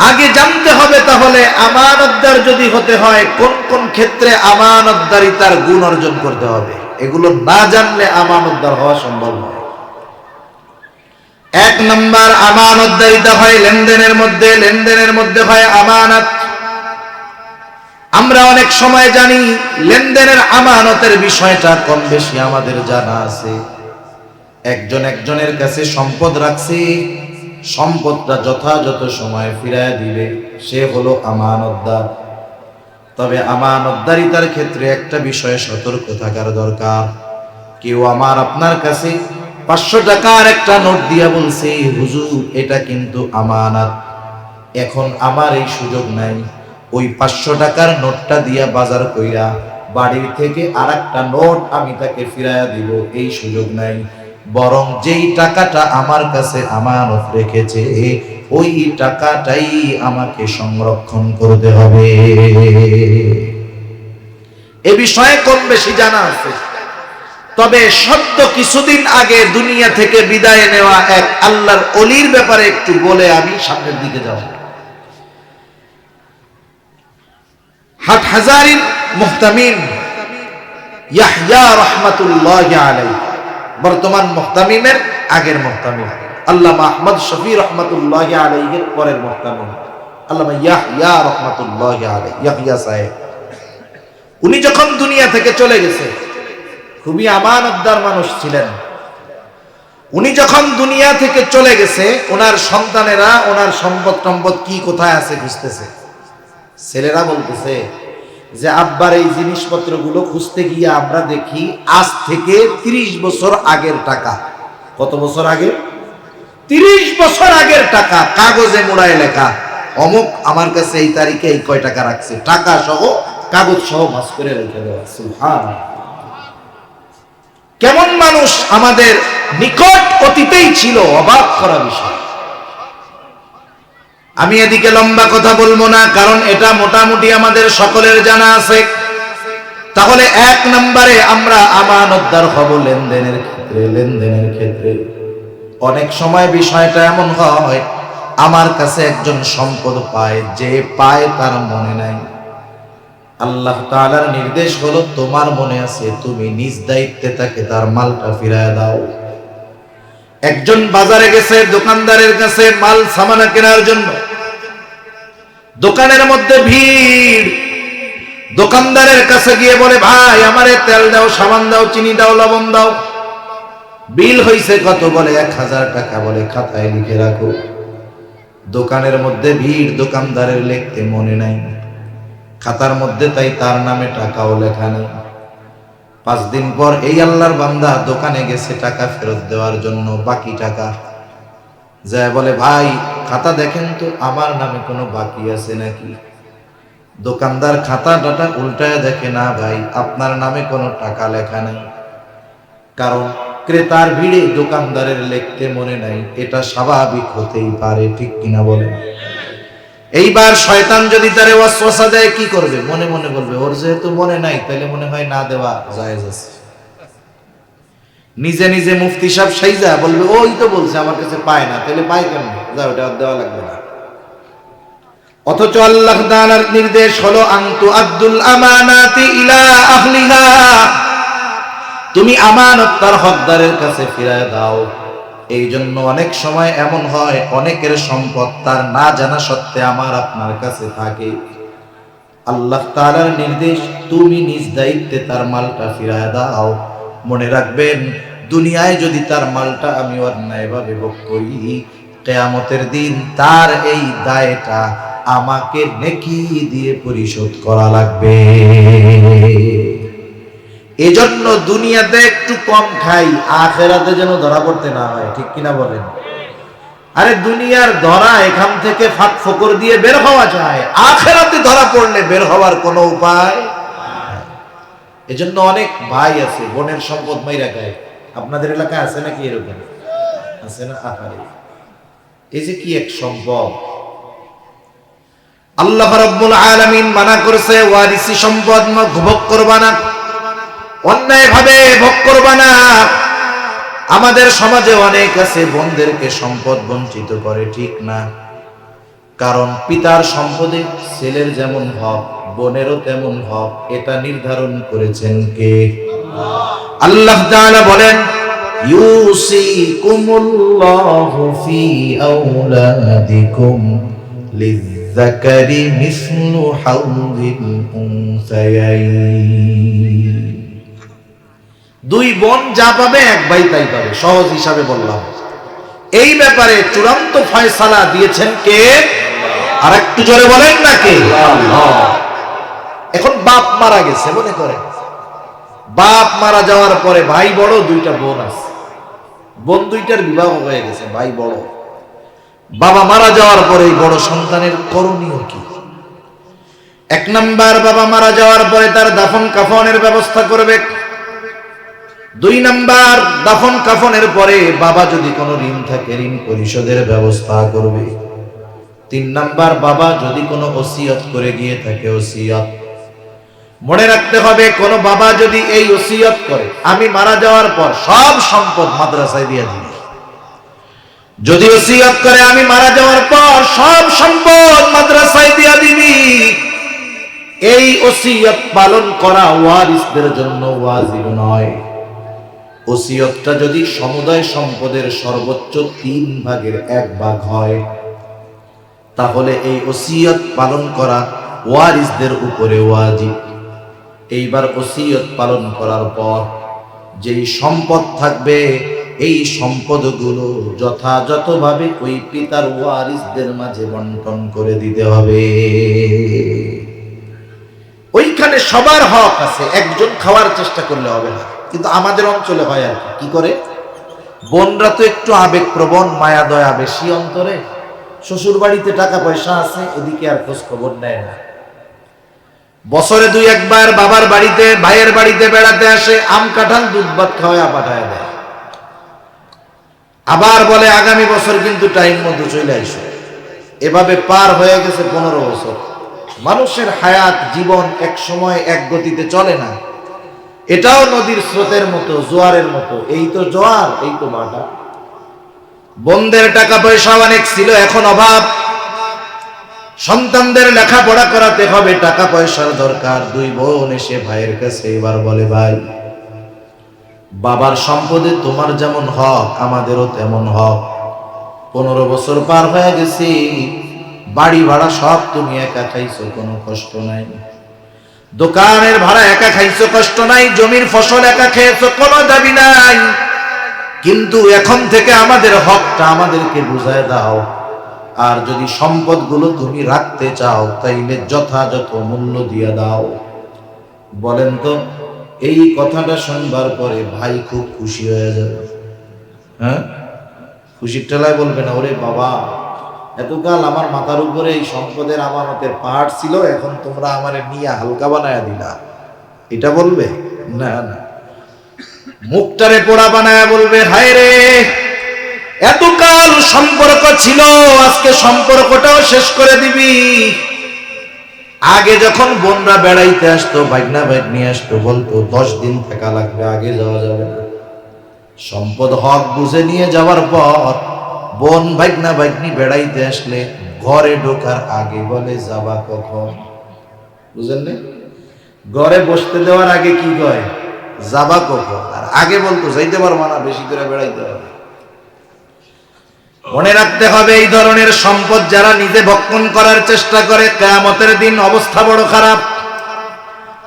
আগে জানতে হবে তাহলে আমানতদার যদি হতে হয় কোন কোন ক্ষেত্রে আমানতদারিতার গুণ অর্জন করতে হবে। এগুলো না জানলে আমানতদার হওয়া সম্ভব নয়। এক নাম্বার, আমানতদারিতা হয় লেনদেনের মধ্যে, লেনদেনের মধ্যে হয় আমানত। আমরা অনেক সময় জানি লেনদেনের আমানতের বিষয়টা কম বেশি আমাদের জানা আছে। একজন একজনের কাছে সম্পদ রাখছে, সম্পদটা যথাযথ সময় ফিরায় দিবে, সে হলো আমানতদার। তবে আমানতদারিতার ক্ষেত্রে একটা বিষয়ে সতর্ক থাকার দরকার। কেউ আমার আপনার কাছে 500 টাকার একটা নোট দিয়া বলছে, হুজুর এটা কিন্তু আমানত, এখন আমার এই সুযোগ নাই ওই 500 টাকার নোটটা দিয়া বাজার কইরা বাড়ির থেকে আরেকটা নোট আমি তাকে ফিরাইয়া দিব, এই সুযোগ নাই। বরং যেই টাকাটা আমার কাছে আমানত রেখেছে ওই টাকাটাই আমাকে সংরক্ষণ করতে হবে। এ বিষয়ে কম বেশি জানা আছে। তবে সদ্য কিছুদিন আগে দুনিয়া থেকে বিদায় নেওয়া এক আল্লাহর ওলির ব্যাপারে একটু বলে আমি সামনের দিকে যাব। হাটহাজারীর মুহতামিম ইয়াহইয়া রাহমাতুল্লাহি আলাইহি, বর্তমান মুহতামিমের আগের মুহতামিম আল্লামা আহমদ শফি রাহমাতুল্লাহি আলাইহির পরের মুহতামিম আল্লামা ইয়াহইয়া রাহমাতুল্লাহি আলাইহি, ইয়াহইয়া সাহেব। উনি যখন দুনিয়া থেকে চলে গেছে, খুবই আমানতদার মানুষ ছিলেন। উনি যখন দুনিয়া থেকে চলে গেছে, ওনার সন্তানেরা ওনার সম্পদ টম্পদ কি কোথায় আছে খুঁজতেছে। ছেলেরা বলতেছে যে আব্বার এই জিনিসপত্রগুলো খুঁজতে গিয়ে আমরা দেখি আজ থেকে 30 বছর আগের টাকা। কত বছর আগে? 30 বছর আগের টাকা, কাগজে মোড়ায় লেখা অমুক আমার কাছে এই তারিখে এই কয় টাকা রাখছে, টাকা সহ কাগজ সহ ভাঁজ করে রেখে দেওয়া। সুবহানাল্লাহ। কেমন মানুষ আমাদের নিকট অতীতেই ছিল, অবাক করা বিষয়। আমি এদিকে লম্বা কথা বলবো না, কারণ এটা মোটামুটি আমাদের সকলের জানা আছে। তাহলে এক নম্বরে আমরা আমানতদার হব লেনদেনের ক্ষেত্রে। লেনদেনের ক্ষেত্রে অনেক সময় বিষয়টা এমন হয়, আমার কাছে একজন সম্পদ পায়, যে পায় তার মনে নাই। আল্লাহ তাআলার নির্দেশ হলো তোমার মনে আছে, তুমি নিজ দায়িত্বে তাকে তার মালটা ফিরায় দাও। একজন বাজারে গেছে দোকানদারের কাছে মাল সামানা কেনার জন্য, দোকানের মধ্যে ভিড়। দোকানদারের কাছে গিয়ে বলে, ভাই আমারে তেল দাও, সাবান দাও, চিনি দাও, লবণ দাও। বিল হইছে কত? বলে 1000 টাকা। বলে খাতায় লিখে রাখো। দোকানের মধ্যে ভিড়, দোকানদারের লিখতে মনে নাই, খাতার মধ্যে তাই তার নামে টাকাও লেখা নেই। 5 দিন পর এই আল্লাহর বান্দা দোকানে গেছে টাকা ফেরত দেওয়ার জন্য, বাকি টাকা। যায় বলে, ভাই খাতা দেখেন তো আমার নামে কোনো বাকি আছে নাকি। দোকানদার খাতা ডাটা উল্টায় দেখে, না ভাই আপনার নামে কোনো টাকা লেখা নেই। কারণ ক্রেতার ভিড়ে দোকানদারের লিখতে মনে নাই, এটা স্বাভাবিক হতেই পারে, ঠিক কিনা বলেন? এইবার শয়তান যদি তারে ওয়াসওয়াসা দেয়, কি করবে? মনে মনে বলবে, ওর যেহেতু মনে নাই তাহলে মনে হয় না দেওয়া জায়েজ আছে। নিজে নিজে মুফতি সাহেব সাইজা বলবে, ওই তো বলছে আমার কাছে পায় না, তাহলে পায় কেন? যা, ওটা দেওয়া লাগবে না। অথচ আল্লাহ তাআলার নির্দেশ হলো আনতু আব্দুল আমানাতি ইলা আহলিহা, তুমি আমানত তার হকদারের কাছে ফিরায় দাও। এই জন্য অনেক সময় এমন হয়, অনেকের সম্পদ তার না জানা সত্ত্বে আমার আপনার কাছে থাকে। আল্লাহ তাআলার নির্দেশ, তুমি নিজ দায়িত্বে তার মালটা ফিরায় দাও। মনে রাখবেন, দুনিয়ায় যদি তার মালটা আমি অন্যায়ভাবে ভোগ করি, কিয়ামতের দিন তার এই দায়টা আমাকে নেকি দিয়ে পরিশোধ করা লাগবে। এজন্য দুনিয়াতে একটু কম খাই, আখিরাতে যেন ধরা পড়তে না হয়। ঠিক কিনা বলেন? আরে দুনিয়ার ধরা এখান থেকে ফাঁক ফোকর দিয়ে বের হওয়া যায়, আখিরাতে ধরা পড়লে বের হওয়ার কোনো উপায়। এজন্য অনেক ভাই আছে বোনের সম্পদ মাইরা খায়। আপনাদের এলাকায় আছে নাকি এরকম? আছে না? আহারে, এই যে কি এক সম্পদ! আল্লাহ রাব্বুল আলামিন মানা করেছে, ওয়ারিসি সম্পদ ভোগ করবা না, অন্যায় ভাবে ভোগ করবা না। আমাদের সমাজে অনেক আছে বোনদেরকে সম্পদ বঞ্চিত করে, ঠিক না? কারণ পিতার সম্পদে ছেলের যেমন হক, বোনেরও তেমন হক, এটা নির্ধারণ করেছেন কে? আল্লাহ তাআলা বলেন, ইউসিকুমুল্লাহু ফি আওলাদিকুম লিয-যাকারি মিসলু হাউযিল উনসায়াইন। দুই বোন যা পাবে এক ভাই তাই পাবে, সহজ হিসাবে বললাম। এই ব্যাপারে চূড়ান্ত ফয়সালা দিয়েছেন কে? আর একটু জোরে বলেন না কে? আল্লাহ। এখন বাপ মারা গেছে, মনে করেন বাপ মারা যাওয়ার পরে ভাই বড়, দুইটা বোন আছে, বোন দুইটার বিবাহ হয়ে গেছে, ভাই বড়। বাবা মারা যাওয়ার পরে এই বড় সন্তানের করণীয় কি? এক নাম্বার, বাবা মারা যাওয়ার পরে তার দাফন কাফনের ব্যবস্থা করবে। দুই নাম্বার, দাফন কাফনের পরে বাবা যদি কোনো ঋণ থাকে ঋণ পরিশোধের ব্যবস্থা করবে। তিন নাম্বার, বাবা যদি কোনো ওসিয়ত করে গিয়ে থাকে ওসিয়ত। মনে রাখতে হবে, কোন বাবা যদি এই ওসিয়ত করে আমি মারা যাওয়ার পর সব সম্পদ মাদ্রাসায় দিয়ে দিই, যদি ওসিয়ত করে আমি মারা যাওয়ার পর সব সম্পদ মাদ্রাসায় দিয়ে দিবি, এই ওসিয়ত পালন করা ওয়ারিসদের জন্য ওয়াজিব নয়। ওসিয়তটা যদি সমুদায় সম্পদের সর্বোচ্চ 3 ভাগের 1 ভাগ হয়, তাহলে এই ওসিয়ত পালন করা ওয়ারিসদের উপরে ওয়াজিব। এইবার ওসিয়ত পালন করার পর যেই সম্পদ থাকবে, এই সম্পদগুলো যথাযথভাবে ওই পিতার ওয়ারিসদের মাঝে বন্টন করে দিতে হবে। ওইখানে সবার হক আছে, একজন খাওয়ার চেষ্টা করলে হবে না। কিন্তু আমাদের অঞ্চলে হয় আর কি করে, বোনরা তো একটু আবেগপ্রবণ, মায়া দয়া বেশি অন্তরে, শ্বশুর বাড়িতে টাকা পয়সা আছে, এদিকে আর খোঁজ খবর নেয় না। বছরে 2 একবার বাবার বাড়িতে ভাইয়ের বাড়িতে বেড়াতে আসে, আম কাঁঠাল দুধ ভাত খাওয়া পাঠায় দেয়, আবার বলে আগামী বছর কিন্তু টাইম মতো চলে আসো। এভাবে পার হয়ে গেছে 15 বছর। মানুষের হায়াত জীবন এক সময় এক গতিতে চলে না, এটাও নদীর স্রোতের মতো, জোয়ারের মতো। এই তো জোয়ার, এই তো ভাটা। বোনদের টাকা পয়সা অনেক ছিল, এখন অভাব। সন্তানদের লেখাপড়া করাতে হবে, টাকা পয়সার দরকার। 2 বোন এসে ভাইয়ের কাছে এবার বলে, ভাই বাবার সম্পদে তোমার যেমন হক আমাদেরও তেমন হক। 15 বছর পার হয়ে গেছি, বাড়ি ভাড়া সব তুমি একা খাইছো, কোনো কষ্ট নাই। দোকানের ভাড়া একা খাইছো, কষ্ট নাই। জমির ফসল একা খেয়েছো, কোনো দাবি নাই। কিন্তু এখন থেকে আমাদের হকটা আমাদেরকে বুঝায় দাও। আর যদি সম্পদগুলো তুমি রাখতে চাও, তাইলে যথাযথ মূল্য দিয়ে দাও। বলেন তো, এই কথাটা শুনবার পরে ভাই খুব খুশি হয়ে যাবে। হ্যাঁ, খুশির ঠেলায় বলবে না, ওরে বাবা, এতকাল আমার মাথার উপরে এই সম্পদের আমানতের পাহাড় ছিল, এখন তোমরা আমারে নিয়ে হালকা বানায় দিলা, এটা বলবে না। না, মুখটারে পোড়া বানায় বলবে, হায় রে, এতকাল সম্পর্ক ছিল, আজকে সম্পর্কটাও শেষ করে দিবি। আগে যখন বোনরা বেড়াইতে আসতো, ভাগনা ভাগ্নি আসতো, বলতো 10 দিন থাকা লাগবে, আগে যাওয়া যাবে না। সম্পদ হক বুঝে নিয়ে যাওয়ার পর বোন ভাগনা ভাগ্নি বেড়াইতে আসলে ঘরে ঢোকার আগে বলে, যাবা কখন? বুঝেন না? ঘরে বসতে দেওয়ার আগে কি কয়, যাবা কখন? আর আগে বলতো যাইতে পারবা না, বেশি করে বেড়াইতে হবে। মনে রাখতে হবে এই ধরনের সম্পদ যারা নিজে ভক্ষণ করার চেষ্টা করে কিয়ামতের দিন অবস্থা বড় খারাপ।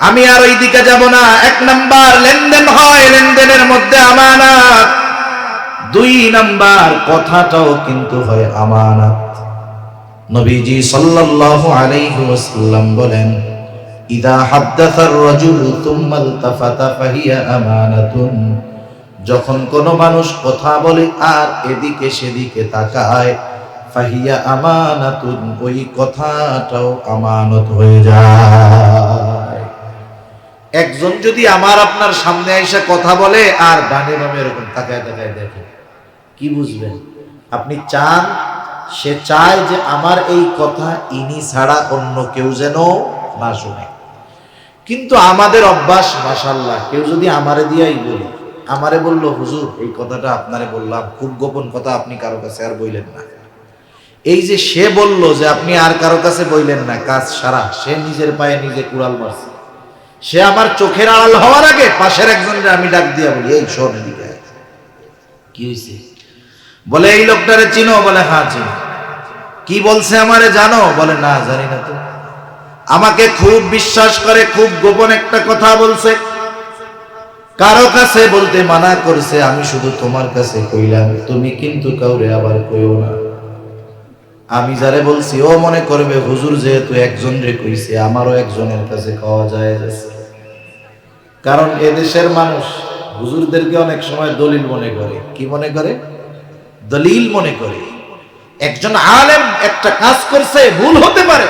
আমি আর ওই দিকে যাব না। এক নাম্বার লেনদেন হয়, লেনদেনের মধ্যে আমানত। দুই নাম্বার কথাটাও কিন্তু হয় আমানত। নবীজি সাল্লাল্লাহু আলাইহি ওয়াসাল্লাম বলেন, ইদা হাদ্দাসার রাজুলু তুম্মা ইলতাফাতা ফাহিয়া আমানাতুন। যখন কোন মানুষ কথা বলে আর এদিকে সেদিকে তাকায়, ফাহিয়া আমানাতুন, ওই কথাটাও আমানত হয়ে যায়। একজন যদি আমার আপনার সামনে এসে কথা বলে আর ডানে বামে এরকম তাকায় তাকায় দেখে, কি বুঝবেন? আপনি চান, সে চায় যে আমার এই কথা ইনি ছাড়া অন্য কেউ যেন না শুনে। কিন্তু আমাদের অভ্যাস, মাশাআল্লাহ, কেউ যদি আমারে দিয়াই বলে, আমারে বললো হুজুর এই কথাটা আপনারে বললাম, খুব গোপন কথা, আপনি কারো কাছে আর বইলেন না। এই যে সে বলল যে আপনি আর কারো কাছে বইলেন না, কাজ সারা, সে নিজের পায়ে নিজে কুড়াল মারছে। সে আমার চোখের আড়াল হওয়ার আগে পাশের একজনকে আমি ডাক দিয়া বলি, এই শোন এদিকে আয়। কি হয়েছে? বলে এই লোকটারে চিনো? বলে হ্যাঁ চিনো। কি বলছে আমারে জানো? বলে না জানি না। তো আমাকে খুব বিশ্বাস করে, খুব গোপন একটা কথা বলছে, কারো কাছে বলতে মানা করছে, আমি শুধু তোমার কাছে কইলাম, তুমি কিন্তু কাউরে আবার কইও না। আমি যারে বলছি ও মনে করবে হুজুর যেহেতু একজন রে কইছে, আমারও একজনের কাছে খাওয়া যায়। কারণ এদেশের মানুষ হুজুরদেরকে অনেক সময় দলিল মনে করে। কি মনে করে? দলিল মনে করে। একজন আলেম একটা কাজ করছে, ভুল হতে পারে,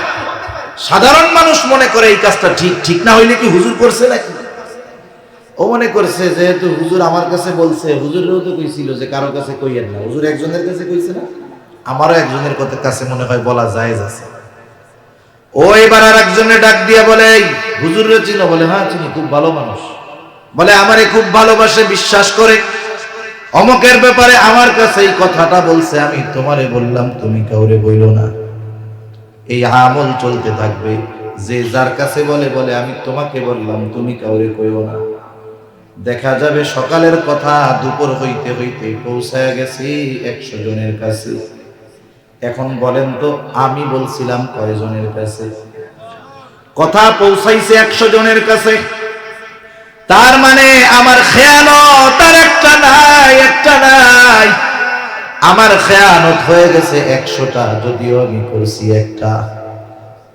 সাধারণ মানুষ মনে করে এই কাজটা ঠিক, ঠিক না হইলে কি হুজুর করছে নাকি? ও মনে করছে যেহেতু হুজুর আমার কাছে বলছে, হুজুরেও তো কইছিল যে কারো কাছে কইয়েন না, হুজুর একজনের কাছে কইছে না, আমারও একজনের কাছে মনে হয় বলা জায়েজ আছে। ও এবার আর একজনের ডাক দিয়া বলে, এই হুজুরের চিনো? বলে হ্যাঁ চিনি, খুব ভালো মানুষ। বলে আমারে খুব ভালোবাসে, বিশ্বাস করে, অমকের ব্যাপারে আমার কাছে এই কথাটা বলছে, আমি তোমারে বললাম তুমি কাউরে বইলো না। এই আমল চলতে থাকবে, যে যার কাছে বলে বলে আমি তোমাকে বললাম তুমি কাউরে কইও না। দেখা যাবে সকালের কথা দুপুর হইতে হইতে পৌঁছায় গেছি 100 জনের কাছে। এখন বলেন তো আমি বলছিলাম কয়জনের কাছে? কথা পৌঁছাইছে 100 জনের কাছে। তার মানে আমার খেয়ানত আর একটা নাই, একটা নাই। আমার খেয়ানত হয়ে গেছে 100টা, যদিও আমি করছি একটা।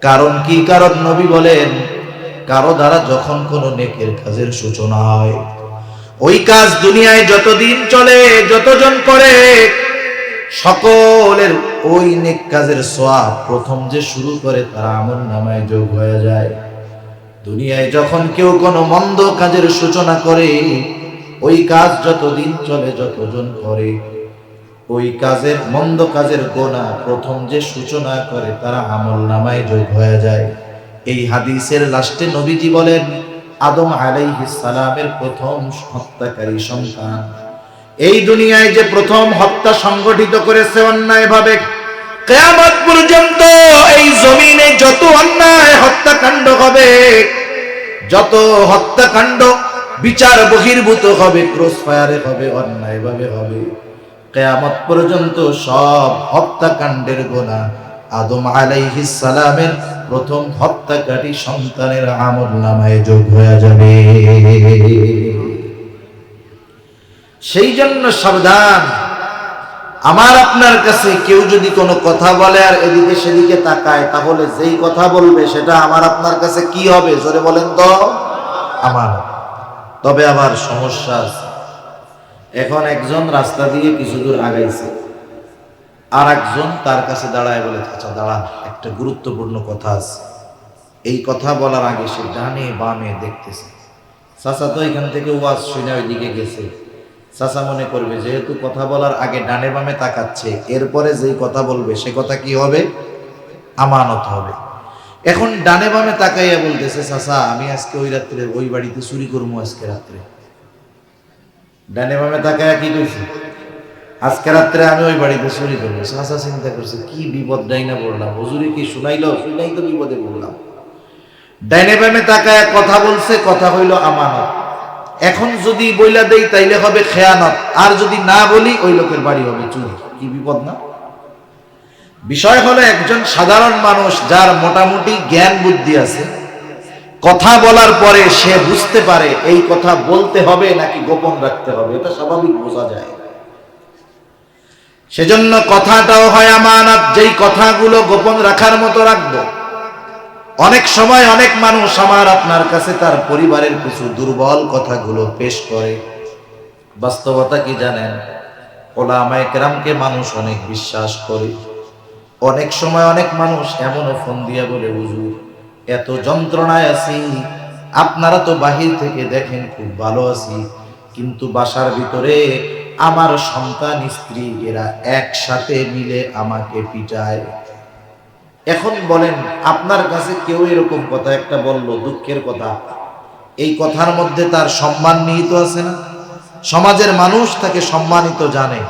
কারণ কি? কারণ নবী বলেন, কারো দ্বারা যখন কোনো নেকের কাজের সূচনা হয়, ওই কাজ দুনিয়ায় যতদিন চলে, যতজন করে, সকলের ওই নেক কাজের সওয়াব প্রথম যে শুরু করে তার আমলনামায় যোগ হয়ে যায়। দুনিয়ায় যখন কেউ কোনো মন্দ কাজের সূচনা করে, ওই কাজ যতদিন চলে, যতজন করে, ওই কাজের, মন্দ কাজের গোনা প্রথম যে সূচনা করে তারা আমলনামায় যোগ হয়ে যায়। এই হাদিসের লাস্টে নবীজি বলেন, আদম আলাইহিস সালামের প্রথম হত্যাকারী সন্তান, এই দুনিয়ায় যে প্রথম হত্যা সংগঠিত করেছে অন্যায়ভাবে, কিয়ামত পর্যন্ত এই জমিনে যত অন্যায় হত্যাকাণ্ড হবে, যত হত্যাকাণ্ড বিচার বহির্ভূত হবে, ক্রস ফায়ারে হবে, অন্যায়ভাবে হবে, কিয়ামত পর্যন্ত সব হত্যাকাণ্ডের গোনা আদম আলাইহিস সালামের প্রথম হত্যাকারী সন্তানের আমলনামায় যোগ হয়ে যাবে। সেই জন্য সাবধান। আমার আপনার কাছে কেউ যদি কোনো কথা বলে আর এদিকে সেদিকে তাকায়, তাহলে যেই কথা বলবে সেটা আমার আপনার কাছে কি হবে? জোরে বলেন তো। আমার। তবে আবার সমস্যা আছে। এখন একজন রাস্তা দিয়ে কিছু দূর আগাইছে, আর একজন তার কাছে দাঁড়ায় বলে, আচ্ছা দাঁড়ান, একটা গুরুত্বপূর্ণ কথা আছে। এই কথা বলার আগে সে ডানে বামে দেখতেছে। চাচা তো এখান থেকে ওয়াজ শুনে ওইদিকে গেছে। চাচা মনে করবে যেহেতু কথা বলার আগে ডানে বামে তাকাচ্ছে, এরপরে যেই কথা বলবে সে কথা কি হবে? আমানত হবে। এখন ডানে বামে তাকাইয়া বলতেছে, চাচা আমি আজকে ওই রাত্রে ওই বাড়িতে চুরি করবো আজকে রাত্রে। ডানে বামে তাকাইয়া কি কইছে? আজকে রাত্রে আমি ওই বাড়িতে চুরি করবো। চাচা চিন্তা করছে, কি বিপদ ডাইনা পড়লাম, হুজুরে কি শুনাইলো, শুনাই তো বিপদে পড়লাম। ডাইনে বামে তাকায় কথা বলছে, কথা হইল আমানত। এখন যদি বইলা দেই তাইলে হবে খেয়ানত, আর যদি না বলি ওই লোকের বাড়ি হবে চুরি। কি কি বিপদ না? বিষয় হলো একজন সাধারণ মানুষ যার মোটামুটি জ্ঞান বুদ্ধি আছে, কথা বলার পরে সে বুঝতে পারে এই কথা বলতে হবে নাকি গোপন রাখতে হবে, এটা স্বাভাবিক বোঝা যায়। সেজন্য কথাটাও হয় আমানত, যেই কথাগুলো গোপন রাখার মতো রাখবো। অনেক সময় অনেক মানুষ আমার আপনার কাছে তার পরিবারের কিছু দুর্বল কথাগুলো পেশ করে। বাস্তবতা কি জানেন? ওলামায়ে কেরামকে মানুষ অনেক বিশ্বাস করে। অনেক সময় অনেক মানুষ এমনও ফোন দিয়া বলে, হুজুর এত যন্ত্রণায় আছি, আপনারা তো বাহির থেকে দেখেন খুব ভালো আছি, কিন্তু বাসার ভিতরে আমার সন্তান স্ত্রী এরা একসাথে মিলে আমাকে পিটায়। এখন বলেন, আপনার কাছে কেউ এরকম কথা একটা বললো, দুঃখের কথা, এই কথার মধ্যে তার সম্মান নিহিত আছে না? সমাজের মানুষ তাকে সম্মানিত জানে,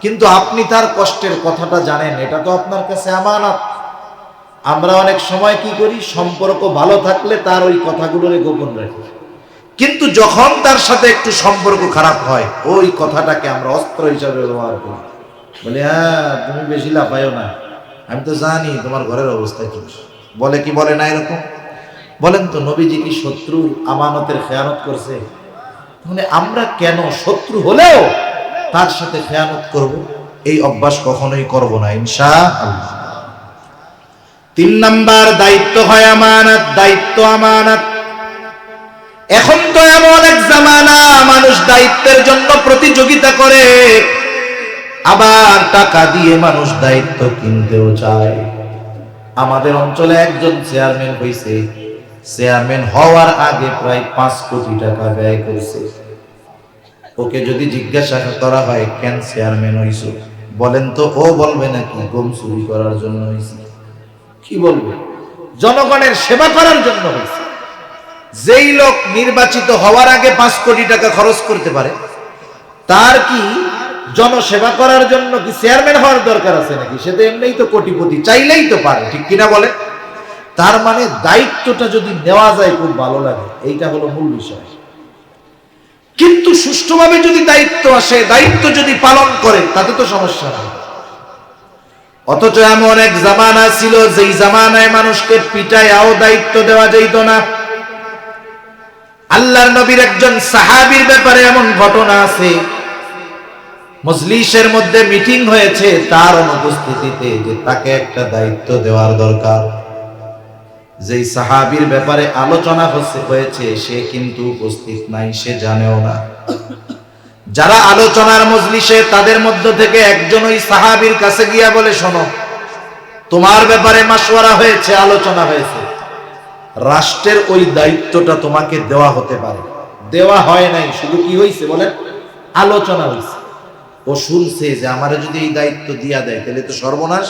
কিন্তু আপনি তার কষ্টের কথাটা জানেন, এটা তো আপনার কাছে আমানত। আমরা অনেক সময় কি করি, সম্পর্ক ভালো থাকলে তার ওই কথাগুলোরে গোপন রাখি, কিন্তু যখন তার সাথে একটু সম্পর্ক খারাপ হয় ওই কথাটাকে আমরা অস্ত্র হিসাবে ব্যবহার করি। বলে, হ্যাঁ তুমি বেশি লাফাইও না, আমি তো জানি তোমার ঘরের অবস্থা কি। বলে কি বলে না এরকম? বলেন তো, নবীজি কি শত্রুর আমানতের খেয়ানত করছে? মানে আমরা কেন শত্রু হলেও তার সাথে খেয়ানত করব? এই অভ্যাস কখনোই করব না ইনশাআল্লাহ। 3 নাম্বার দায়িত্ব হয় আমানত, দায়িত্ব আমানত। এখন তো এমন এক জামানা, মানুষ দায়িত্বের জন্য প্রতিযোগিতা করে, আবার টাকা দিয়ে মানুষ দায়িত্ব কিনতেও চায়। আমাদের অঞ্চলে একজন চেয়ারম্যান হয়েছে, চেয়ারম্যান হওয়ার আগে প্রায় 5 কোটি টাকা ব্যয় করেছে। ওকে যদি জিজ্ঞাসা করা হয় কেন চেয়ারম্যান হইছো, বলেন তো ও বলবে নাকি গম চুরি করার জন্য হয়েছে? কি বলবে? জনগণের সেবা করার জন্য হয়েছে। যেই লোক নির্বাচিত হওয়ার আগে 5 কোটি টাকা খরচ করতে পারে, তার কি জনসেবা করার জন্য কি চেয়ারম্যান হওয়ার দরকার আছে নাকি? সে তো এমনিই তো কোটিপতি, চাইলেই তো পারে, ঠিক কিনা বলে? তার মানে দায়িত্বটা যদি নেওয়া যায় খুব ভালো লাগে, এইটা হলো মূল বিষয়। কিন্তু সুষ্ঠুভাবে যদি দায়িত্ব আসে, দায়িত্ব যদি পালন করে, তাতে তো সমস্যা নেই। অথচ এমন এক জামানা ছিল যেই জামানায় মানুষকে পিটায়াও দায়িত্ব দেওয়া যেত না। আল্লাহর নবীর একজন সাহাবীর ব্যাপারে এমন ঘটনা আছে, মজলিসের মধ্যে মিটিং হয়েছে তার অনুপস্থিতিতে, যে তাকে একটা দায়িত্ব দেওয়ার দরকার। যেই সাহাবীর ব্যাপারে আলোচনা হয়েছে সে কিন্তু উপস্থিত নাই, সে জানেও না। যারা আলোচনার মজলিসে, তাদের মধ্য থেকে একজন ওই সাহাবীর কাছে গিয়া বলে, শোনো, তোমার ব্যাপারে মাশওয়ারা হয়েছে, আলোচনা হয়েছে, রাষ্ট্রের ওই দায়িত্বটা তোমাকে দেওয়া হতে পারে। দেওয়া হয় নাই, শুধু কি হয়েছে বলেন, আলোচনা হয়েছে। ও শুনছে যে আমারে যদি এই দায়িত্ব দিয়া দেয় তাহলে তো সর্বনাশ।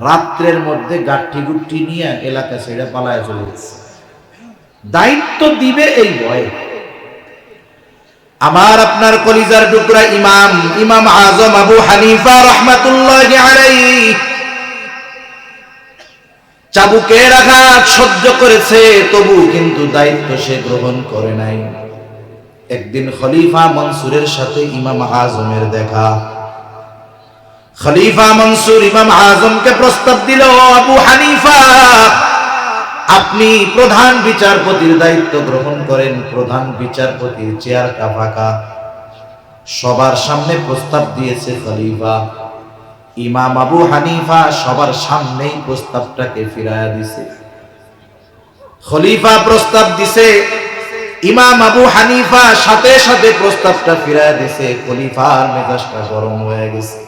রাত্রের মধ্যে গাঠি গুঠি নিয়ে এলাকা ছেড়ে পালায় চলে গেছে, দায়িত্ব দিবে এই ভয়ে। আমার আপনার কলিজার টুকরা ইমাম আজম আবু হানিফা রাহমাতুল্লাহি আলাইহি চাবুকের আঘাত সহ্য করেছে, তবু কিন্তু দায়িত্ব সে গ্রহণ করে নাই। একদিন খলিফা মনসুরের সাথে ইমাম আজমের দেখা। খলিফা মনসুর ইমাম আজমকে প্রস্তাব দিল, আবু হানিফা আপনি প্রধান বিচারপতির দায়িত্ব গ্রহণ করেন, প্রধান বিচারপতির চেয়ারটা ফাঁকা। সবার সামনে প্রস্তাব দিয়েছে খলিফা। ইমাম আবু হানিফা সবার সামনেই প্রস্তাবটাকে ফিরায়া দিছে। খলিফা প্রস্তাব দিছে, ইমাম আবু হানিফা সাথে সাথে প্রস্তাবটা ফিরায়া দিছে। খলিফার মেজাজটা গরম হয়ে গেছে,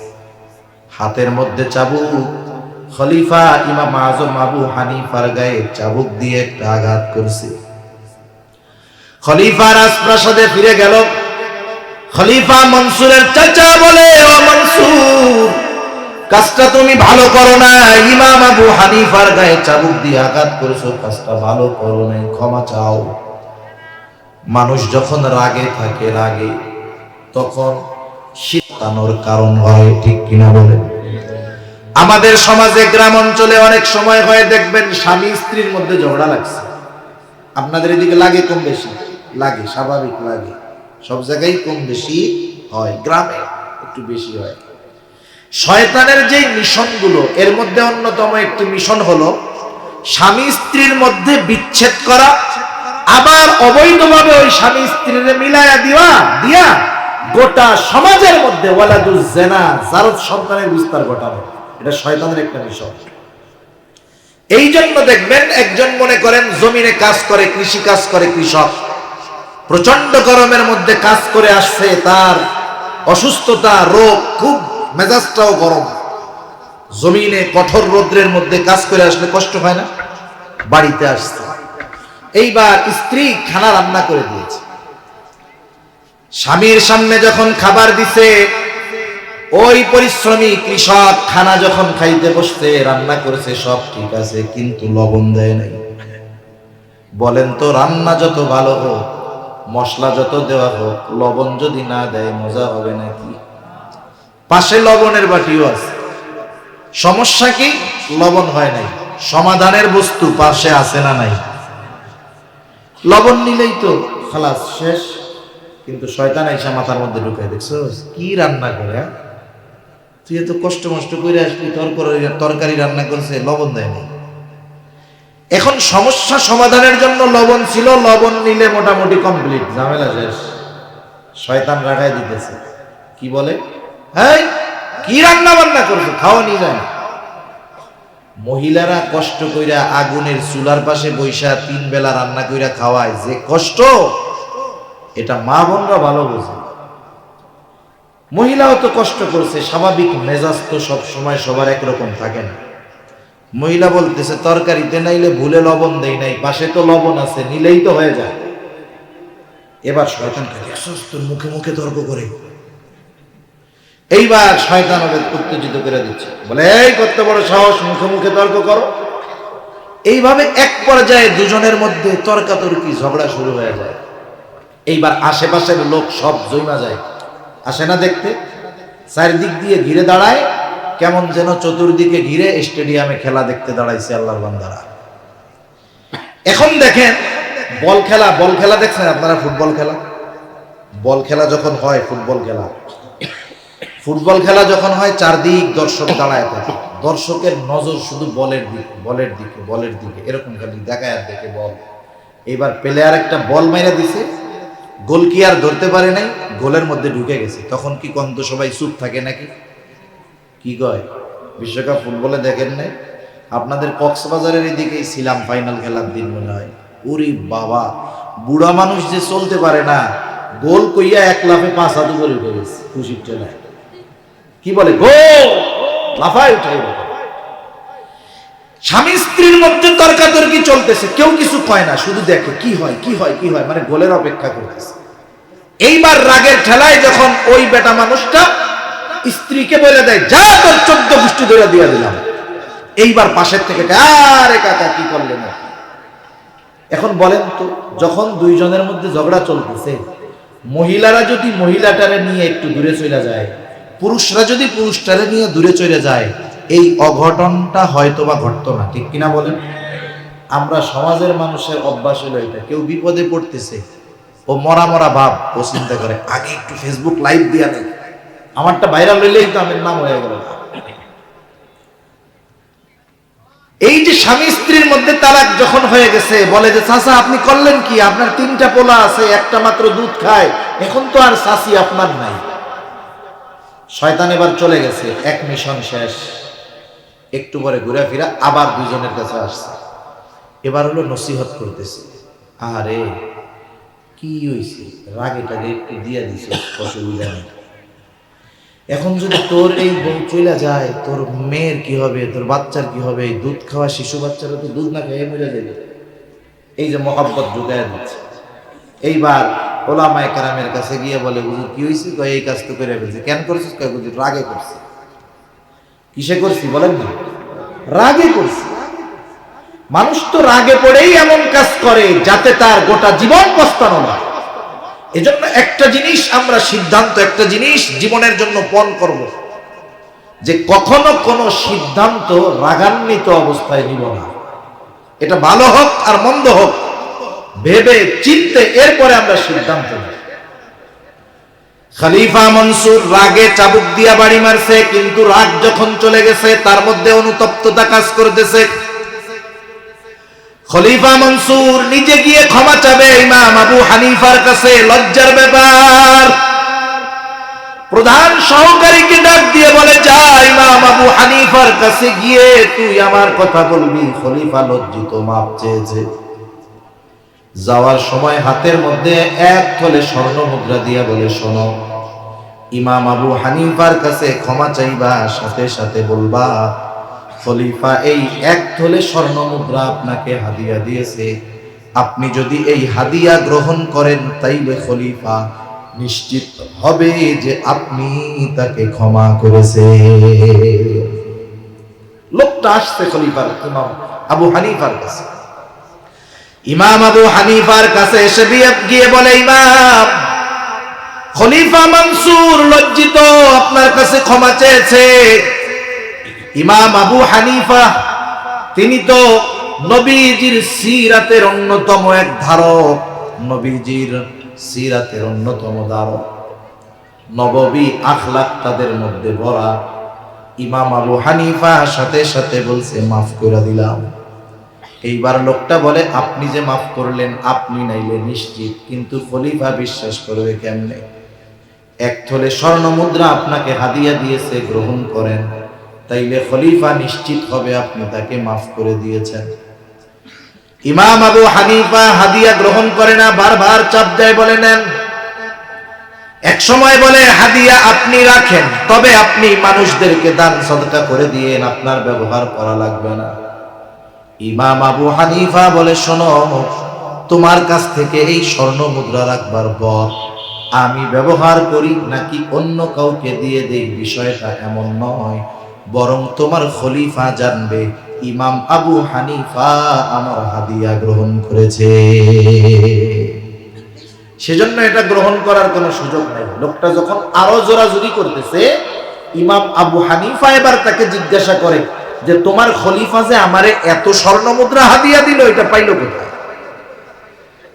হাতের মধ্যে চাবুক। খলিফা ইমাম আজম আবু হানিফার গায়ে চাবুক দিয়ে একটা আঘাত করছে। খলিফা রাজপ্রাসাদে ফিরে গেল। খলিফা মনসুরের চাচা বলে, ও মনসুর, কাজটা তুমি ভালো করো না, ইমাম আবু হানিফার গায়ে চাবুক দিয়ে আঘাত করেছো, কাজটা ভালো করো নাই, ক্ষমা চাও। মানুষ যখন রাগে থাকে, রাগে তখন শীতানোর কারণ হয়, ঠিক কিনা বলে? আমাদের সমাজে গ্রাম অঞ্চলে অনেক সময় হয়, দেখবেন স্বামী স্ত্রীর মধ্যে ঝগড়া লাগছে। আপনাদের এদিকে লাগে কম বেশি? লাগে, স্বাভাবিক লাগে, সব জায়গায় কম বেশি হয়, গ্রামে একটু বেশি হয়। শয়তানের যে মিশনগুলো, এর মধ্যে অন্যতম একটি মিশন হলো স্বামী স্ত্রীর মধ্যে বিচ্ছেদ করা, আবার অবৈধভাবে ওই স্বামী স্ত্রীর মিলায়া দিয়া গোটা সমাজের মধ্যে ওয়ালাদুজ জিনা, জারজ সন্তানের বিস্তার ঘটানো। এটা শয়তানের একটা মিশন। এই জন্য দেখবেন একজন মনে করেন জমিনে কাজ করে, কৃষি কাজ করে, কৃষক প্রচন্ড গরমের মধ্যে কাজ করে আসছে, তার অসুস্থতা, রোগ, খুব মেজাজটাও গরম, জমিনে কঠোর রৌদ্রের মধ্যে কাজ করে আসলে কষ্ট হয় না? বাড়িতে আসছে, এইবার স্ত্রী খানা রান্না করে দিয়েছে, স্বামীর সামনে যখন খাবার দিছে, ওই পরিশ্রমী কৃষক খানা যখন খাইতে বসতে, রান্না করেছে সব ঠিক আছে, কিন্তু লবণ দেয় নাই। বলেন তো, রান্না যত ভালো হোক, মশলা যত দেওয়া হোক, লবণ যদি না দেয় মজা হবে নাকি? পাশে লবণের বাটিও আছে, সমস্যা কি? লবণ হয় নাই। সমাধানের বস্তু পাশে আছে না নাই? লবণ নিলেই তো খালাস, শেষ। কিন্তু শয়তান আইসা মাথার মধ্যে ঢুকাই, দেখছো কি রান্না করে, তুই এত কষ্ট মষ্ট করে আসলি, তরকারি রান্না করছে, লবণ দেয় নাই। এখন সমস্যা সমাধানের জন্য লবণ ছিল, লবণ নিলে মোটামুটি কমপ্লিট, ঝামেলা শেষ। শয়তান রাখাই দিতেছে, কি বলে, হ্যাঁ কি রান্না বান্না করছো, খাওয়া নিয়ে যায় না। মহিলারা কষ্ট কইরা আগুনের চুলার পাশে বৈশা 3 বেলা রান্না কইরা খাওয়ায়, যে কষ্ট, এটা মা বোনরা ভালো বোঝে। মহিলাও তো কষ্ট করছে, স্বাভাবিক মেজাজ তো সব সময় সবার একরকম থাকে না। মহিলা বলতেছে তরকারিতে নাইলে ভুলে লবণ দেই নাই, পাশে তো লবণ আছে, নিলেই তো হয়ে যায়। এবার শয়তান তোর মুখে মুখে তর্ক করে, এইবার শয়তান ওদের উত্তেজিত করে দিচ্ছে, বলে এই কত বড় সাহস, মুখে মুখে তর্ক করো। এইভাবে এক পর্যায়ে দুজনের মধ্যে তর্কাতর্কি, ঝগড়া শুরু হয়ে যায়। এইবার আশেপাশের লোক সব জমা যায়, আসে না দেখতে, চারিদিক দিয়ে ঘিরে দাঁড়ায়, কেমন যেন চতুর্দিকে ঘিরে স্টেডিয়ামে খেলা দেখতে দাঁড়াইছে আল্লাহর বান্দারা। এখন দেখেন বল খেলা দেখছেন আপনারা? বল খেলা যখন হয়, ফুটবল খেলা যখন হয়, চারদিক দর্শক দাঁড়ায় থাকে, দর্শকের নজর শুধু বলের দিকে, এরকম খালি দেখায় আর দেখে বল। এইবার প্লেয়ার একটা বল মাইরা দিছে, গোল কি আর ধরতে পারে নাই, গোলের মধ্যে ঢুকে গেছে। তখন কি কন্ত সবাই চুপ থাকে নাকি? কি কয়, বিশ্বকাপ ফুটবলে দেখেন নাই? আপনাদের কক্সবাজারের এদিকেই ছিলাম ফাইনাল খেলার দিন মনে হয়, ওরে বাবা, বুড়া মানুষ যে চলতে পারে না, গোল কইয়া 1 লাফে 5 হাত উপরে উঠে গেছে খুশির চলে। কি বলে, গোল, লাফায় উঠে। স্বামী স্ত্রীর মধ্যে তর্কাতর্কি চলতেছে, কেউ কিছু কয় না, শুধু দেখে কি হয়, মানে গোলের অপেক্ষা করতেছে। এইবার রাগের ঠেলায় যখন ওই বেটা মানুষটা স্ত্রীকে বলে দেয়, যা তোর 14 গোষ্ঠী ধরে দিয়ে দিলাম। এইবার পাশের থেকে, আরে কাকা কি করলেন? এখন বলেন তো, যখন দুইজনের মধ্যে ঝগড়া চলতেছে, মহিলারা যদি মহিলাটারে নিয়ে একটু দূরে চলে যায়, পুরুষরা যদি পুরুষটারে নিয়ে দূরে চলে যায়, এই অঘটনটা হয়তোবা ঘটতো না, ঠিক কিনা বলেন? আমরা সমাজের মানুষের অভ্যাস হলো এটা, কেউ বিপদে পড়তেছে, ও মরা ভাব, ও চিন্তা করে আগে একটু ফেসবুক লাইভ দিয়া নেই, আমারটা ভাইরাল হইলেই তো আমার নাম হয়ে গেল। এই যে স্বামী স্ত্রীর মধ্যে তালাক যখন হয়ে গেছে, বলে যে চাচা আপনি করলেন কি, আপনার 3টা পোলা আছে, একটা মাত্র দুধ খায়, এখন তো আর চাচি আপনার নাই। শয়তান এবার চলে গেছে, এক মিশন শেষ। একটু পরে ঘুরে ফিরা আবার দুজনের কাছে আসছে, এবার হলো নসিহত করতেছে, আরে কি হয়েছে, রাগেটাকে একটু দিয়ে দিছে, অসুবিধা নেই। এখন যদি তোর এই বউ চলে যায়, তোর মেয়ের কি হবে, তোর বাচ্চার কি হবে? এই দুধ খাওয়া শিশু বাচ্চারা তো দুধ না খেয়ে মরে যাবে। এই যে মহব্বত ঢুকাইয়া দিচ্ছে। এইবার ওলামায়ে কেরামের কাছে গিয়ে বলে, হুজুর কি হয়েছে? কয় এই কাজ তো করে ফেলছে। কেন করছিস? কয় হুজুর রাগে করছি। কিসে করছি বলেন না? রাগে করছি। মানুষ তো রাগে পড়েই এমন কাজ করে যাতে তার গোটা জীবন পস্তানো না। এজন্য একটা জিনিস আমরা সিদ্ধান্ত, একটা জিনিস জীবনের জন্য পণ করব, যে কখনো কোনো সিদ্ধান্ত রাগান্বিত অবস্থায় নিব না। এটা ভালো হোক আর মন্দ হোক, ভেবে চিন্তে এরপরে আমরা সিদ্ধান্ত নিই। খলিফা মনসুর রাগে চাবুক দিয়া বাড়ি মারছে, কিন্তু রাগ যখন চলে গেছে তার মধ্যে অনুতপ্ততা কাজ করতেছে। খলিফা মনসুর নিজে গিয়ে ক্ষমা চাবে ইমাম আবু হানিফার কাছে, লজ্জার ব্যাপার। প্রধান সহকারীকে ডাক দিয়ে বলে, যা ইমাম আবু হানিফার কাছে গিয়ে তুই আমার কথা বলবি। খলিফা লজ্জিত, মাপ চেয়েছে। যাওয়ার সময় হাতের মধ্যে এক থলে স্বর্ণ মুদ্রা দিয়া বলে, শোনো, ইমাম আবু হানিফার কাছে ক্ষমা চাইবা, সাথে সাথে বলবা খলিফা এই এক থলে স্বর্ণ মুদ্রা আপনাকে হাদিয়া দিয়েছে। আপনি যদি এই হাদিয়া গ্রহণ করেন তাইলে খলিফা নিশ্চিত হবে যে আপনি তাকে ক্ষমা করেছে। লোকটা আসছে খলিফার ইমাম আবু হানিফার কাছে। ইমাম আবু হানিফার কাছে এসে গিয়ে বলে, ইমাম, খলিফা মনসুর লজ্জিত, আপনার কাছে ক্ষমা চেয়েছে। ইমাম আবু হানিফা তিনি তো নবীজির সিরাতের অন্যতম এক ধারক, নবীজির সিরাতের অন্যতম ধারক, নববী আখলাক তাদের মধ্যে ভরা। ইমাম আবু হানিফা সাথে সাথে বলছে, মাফ করে দিলাম। এইবার লোকটা বলে, আপনি যে মাফ করলেন আপনি নাইলে নিশ্চিত, কিন্তু খলিফা বিশ্বাস করবে কেমনে? এক থলে স্বর্ণ মুদ্রা আপনাকে হাদিয়া দিয়েছে, গ্রহণ করেন, তাইলে খলিফা নিশ্চিত হবে আপনি তাকে মাফ করে দিয়েছেন। ইমাম আবু হানিফা হাদিয়া গ্রহণ করে না, বারবার চাপ দেয়, বলে নেন। এক সময় বলে, হাদিয়া আপনি রাখেন, তবে আপনি মানুষদেরকে দান সদকা করে দিয়েন, আপনার ব্যবহার করা লাগবে না। ইমাম আবু হানিফা বলে, শোনো, তোমার কাছ থেকে এই স্বর্ণ মুদ্রা রাখবার পর আমি ব্যবহার করি নাকি অন্য কাউকে দিয়ে দেই বিষয়টা এমন নয়, বরং তোমার খলিফা জানবে ইমাম আবু হানিফা আমার হাদিয়া গ্রহণ করেছে, সেজন্য এটা গ্রহণ করার কোনো সুযোগ নেই। লোকটা যখন আরো জোরাজুরি করতেছে, ইমাম আবু হানিফা এবার তাকে জিজ্ঞাসা করে যে, তোমার খলিফা যে আমারে এত স্বর্ণ মুদ্রা হাদিয়া দিল, এটা পাইল কোথায়?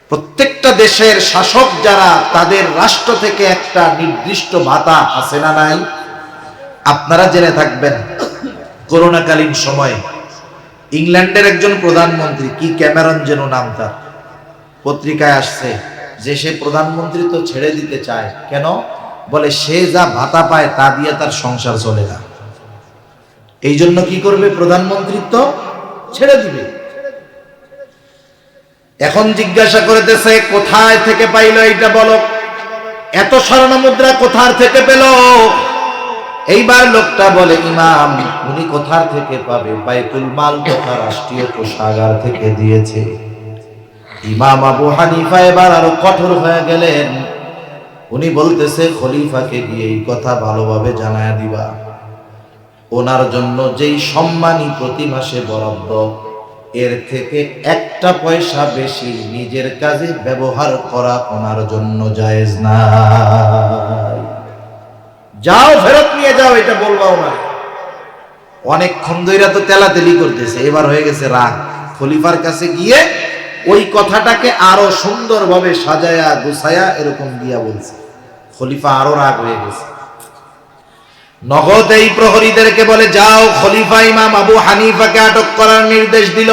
প্রত্যেকটা দেশের শাসক যারা, তাদের রাষ্ট্র থেকে একটা নির্দিষ্ট ভাতা আছে না নাই? আপনারা জেনে থাকবেন, করোনাকালীন সময়ে ইংল্যান্ডের একজন প্রধানমন্ত্রী, কি ক্যামেরন যেন নাম তার, পত্রিকায় আসছে যে সে প্রধানমন্ত্রী তো ছেড়ে দিতে চায়। কেন? বলে সে যা ভাতা পায় তা দিয়ে তার সংসার চলে না, এই জন্য কি করবে, প্রধানমন্ত্রিত্ব ছেড়ে দিবে। এখন জিজ্ঞাসা করতেছে, কোথায় থেকে পাইলো এইটা বলো, এত স্বর্ণ মুদ্রা কোথার থেকে পেল? এইবার লোকটা বলে, ইমাম, উনি কোথার থেকে পাবে? বাইতুল মাল তথা রাষ্ট্রীয় কোষাগার থেকে দিয়েছে। ইমাম আবু হানিফা এবার আরো কঠোর হয়ে গেলেন। উনি বলতেছে, খলিফাকে গিয়ে এই কথা ভালোভাবে জানায়া দিবা, ওনার জন্য যেই সম্মানী প্রতি মাসে বরাদ্দ, এর থেকে একটা পয়সা বেশি নিজের কাজে ব্যবহার করা ওনার জন্য জায়েজ নাই। যাও, ফেরত নিয়ে যাও, এটা বলবাও না। অনেকক্ষণ ধরে তো তেলাতেলি করতেছে, এবার হয়ে গেছে রাগ। খলিফার কাছে গিয়ে ওই কথাটাকে আরো সুন্দরভাবে সাজায়া গুছায়া এরকম দিয়া বলছে। খলিফা আরো রাগ হয়ে গেছে। নগদ এই প্রহরীদেরকে বলে, যাও, খলিফা ইমাম আবু হানিফাকে আটক করার নির্দেশ দিল।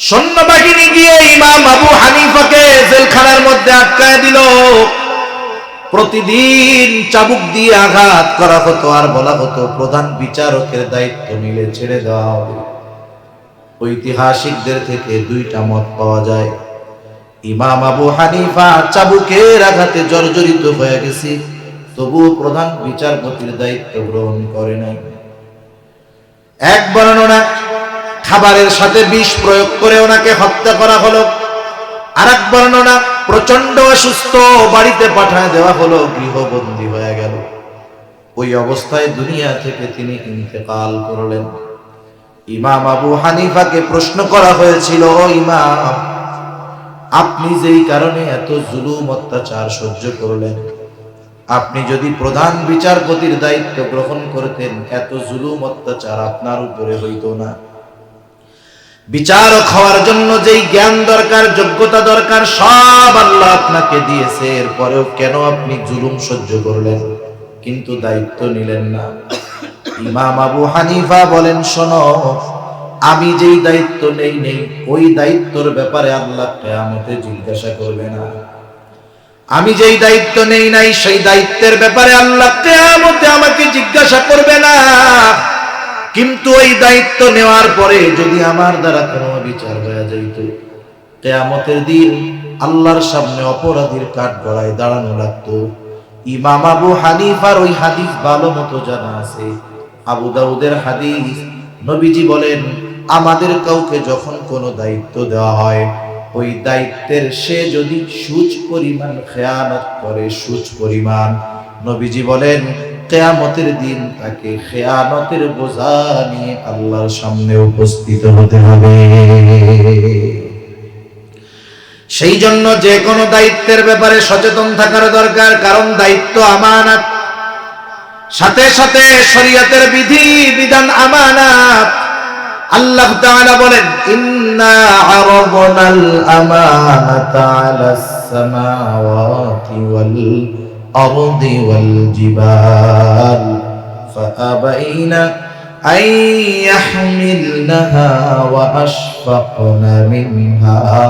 সৈন্যবাহিনী গিয়ে ইমাম আবু হানিফাকে জেলখানার মধ্যে আটকায় দিল। প্রতিদিন চাবুক দিয়ে আঘাত করা হতো, আর বলা হতো প্রধান বিচারকের দায়িত্ব নিলে ছেড়ে দেওয়া হবে। ঐতিহাসিকদের থেকে দুইটা মত পাওয়া যায়। ইমাম আবু হানিফা চাবুকের আঘাতে জর্জরিত হয়ে গেছে, তবুও প্রধান বিচারপতির দায়িত্ব গ্রহণ করে নাই। এক বর্ণনা, খাবারের সাথে বিষ প্রয়োগ করে ওনাকে হত্যা করা হলো। আর এক বর্ণনা, প্রচন্ড অসুস্থ, বাড়িতে পাঠায় দেওয়া হলো, গৃহবন্দী হয়ে গেল। ওই অবস্থায় দুনিয়া থেকে তিনি ইন্তেকাল করলেন। ইমাম আবু হানিফাকে প্রশ্ন করা হয়েছিল, ও ইমাম, আপনি যেই কারণে এত জুলুম অত্যাচার সহ্য করলেন, আপনি যদি প্রধান বিচারপতির দায়িত্ব গ্রহণ করতেন, এত জুলুম অত্যাচার আপনার উপরে হইত না। বিচারক হওয়ার জন্য যেই জ্ঞান দরকার, যোগ্যতা দরকার, সব আল্লাহ আপনাকে দিয়েছে, এরপরেও কেন আপনি জুলুম সহ্য করলেন কিন্তু দায়িত্ব নিলেন না? ইমাম আবু হানিফা বলেন, শোনো, আমি যেই দায়িত্ব নেই ওই দায়িত্বের ব্যাপারে আল্লাহ কিয়ামতে জিজ্ঞাসা করবে না। আমি যেই দায়িত্ব নেই নাই সেই দায়িত্বের ব্যাপারে আল্লাহ কিয়ামতে আমাকে জিজ্ঞাসা করবে না। কিন্তু ওই দায়িত্ব নেওয়ার পরে যদি আমার দ্বারা কোনো বিচার হয়ে যাইত, কিয়ামতের দিন আল্লাহর সামনে অপরাধীর কাঠগড়ায় দাঁড়ানো লাগতো। ইমাম আবু হানিফার ওই হাদিস ভালো মতো জানা আছে, আবু দাউদের হাদিস। নবীজি বলেন, আমাদের কাউকে যখন কোনো দায়িত্ব দেওয়া হয়, ওই দায়িত্বের সে যদি সুচ পরিমাণ খেয়ানত করে, সুচ পরিমাণ, নবীজি বলেন কিয়ামতের দিন তাকে খেয়ানতের বোঝা নিয়ে আল্লাহর সামনে উপস্থিত হতে হবে। সেই জন্য যে কোনো দায়িত্বের ব্যাপারে সচেতন থাকার দরকার, কারণ দায়িত্ব আমানত, সাথে সাথে শরীয়তের বিধি বিধান আমানত। আল্লাহ তাআলা বলেন, ইন্না আরাদনাল আমানাতা আলাস সামাওয়াতি ওয়াল আরদি ওয়াল জিবাল ফাআবাইনা আন ইয়াহমিলনাহা ওয়া আশফাকনা মিনহা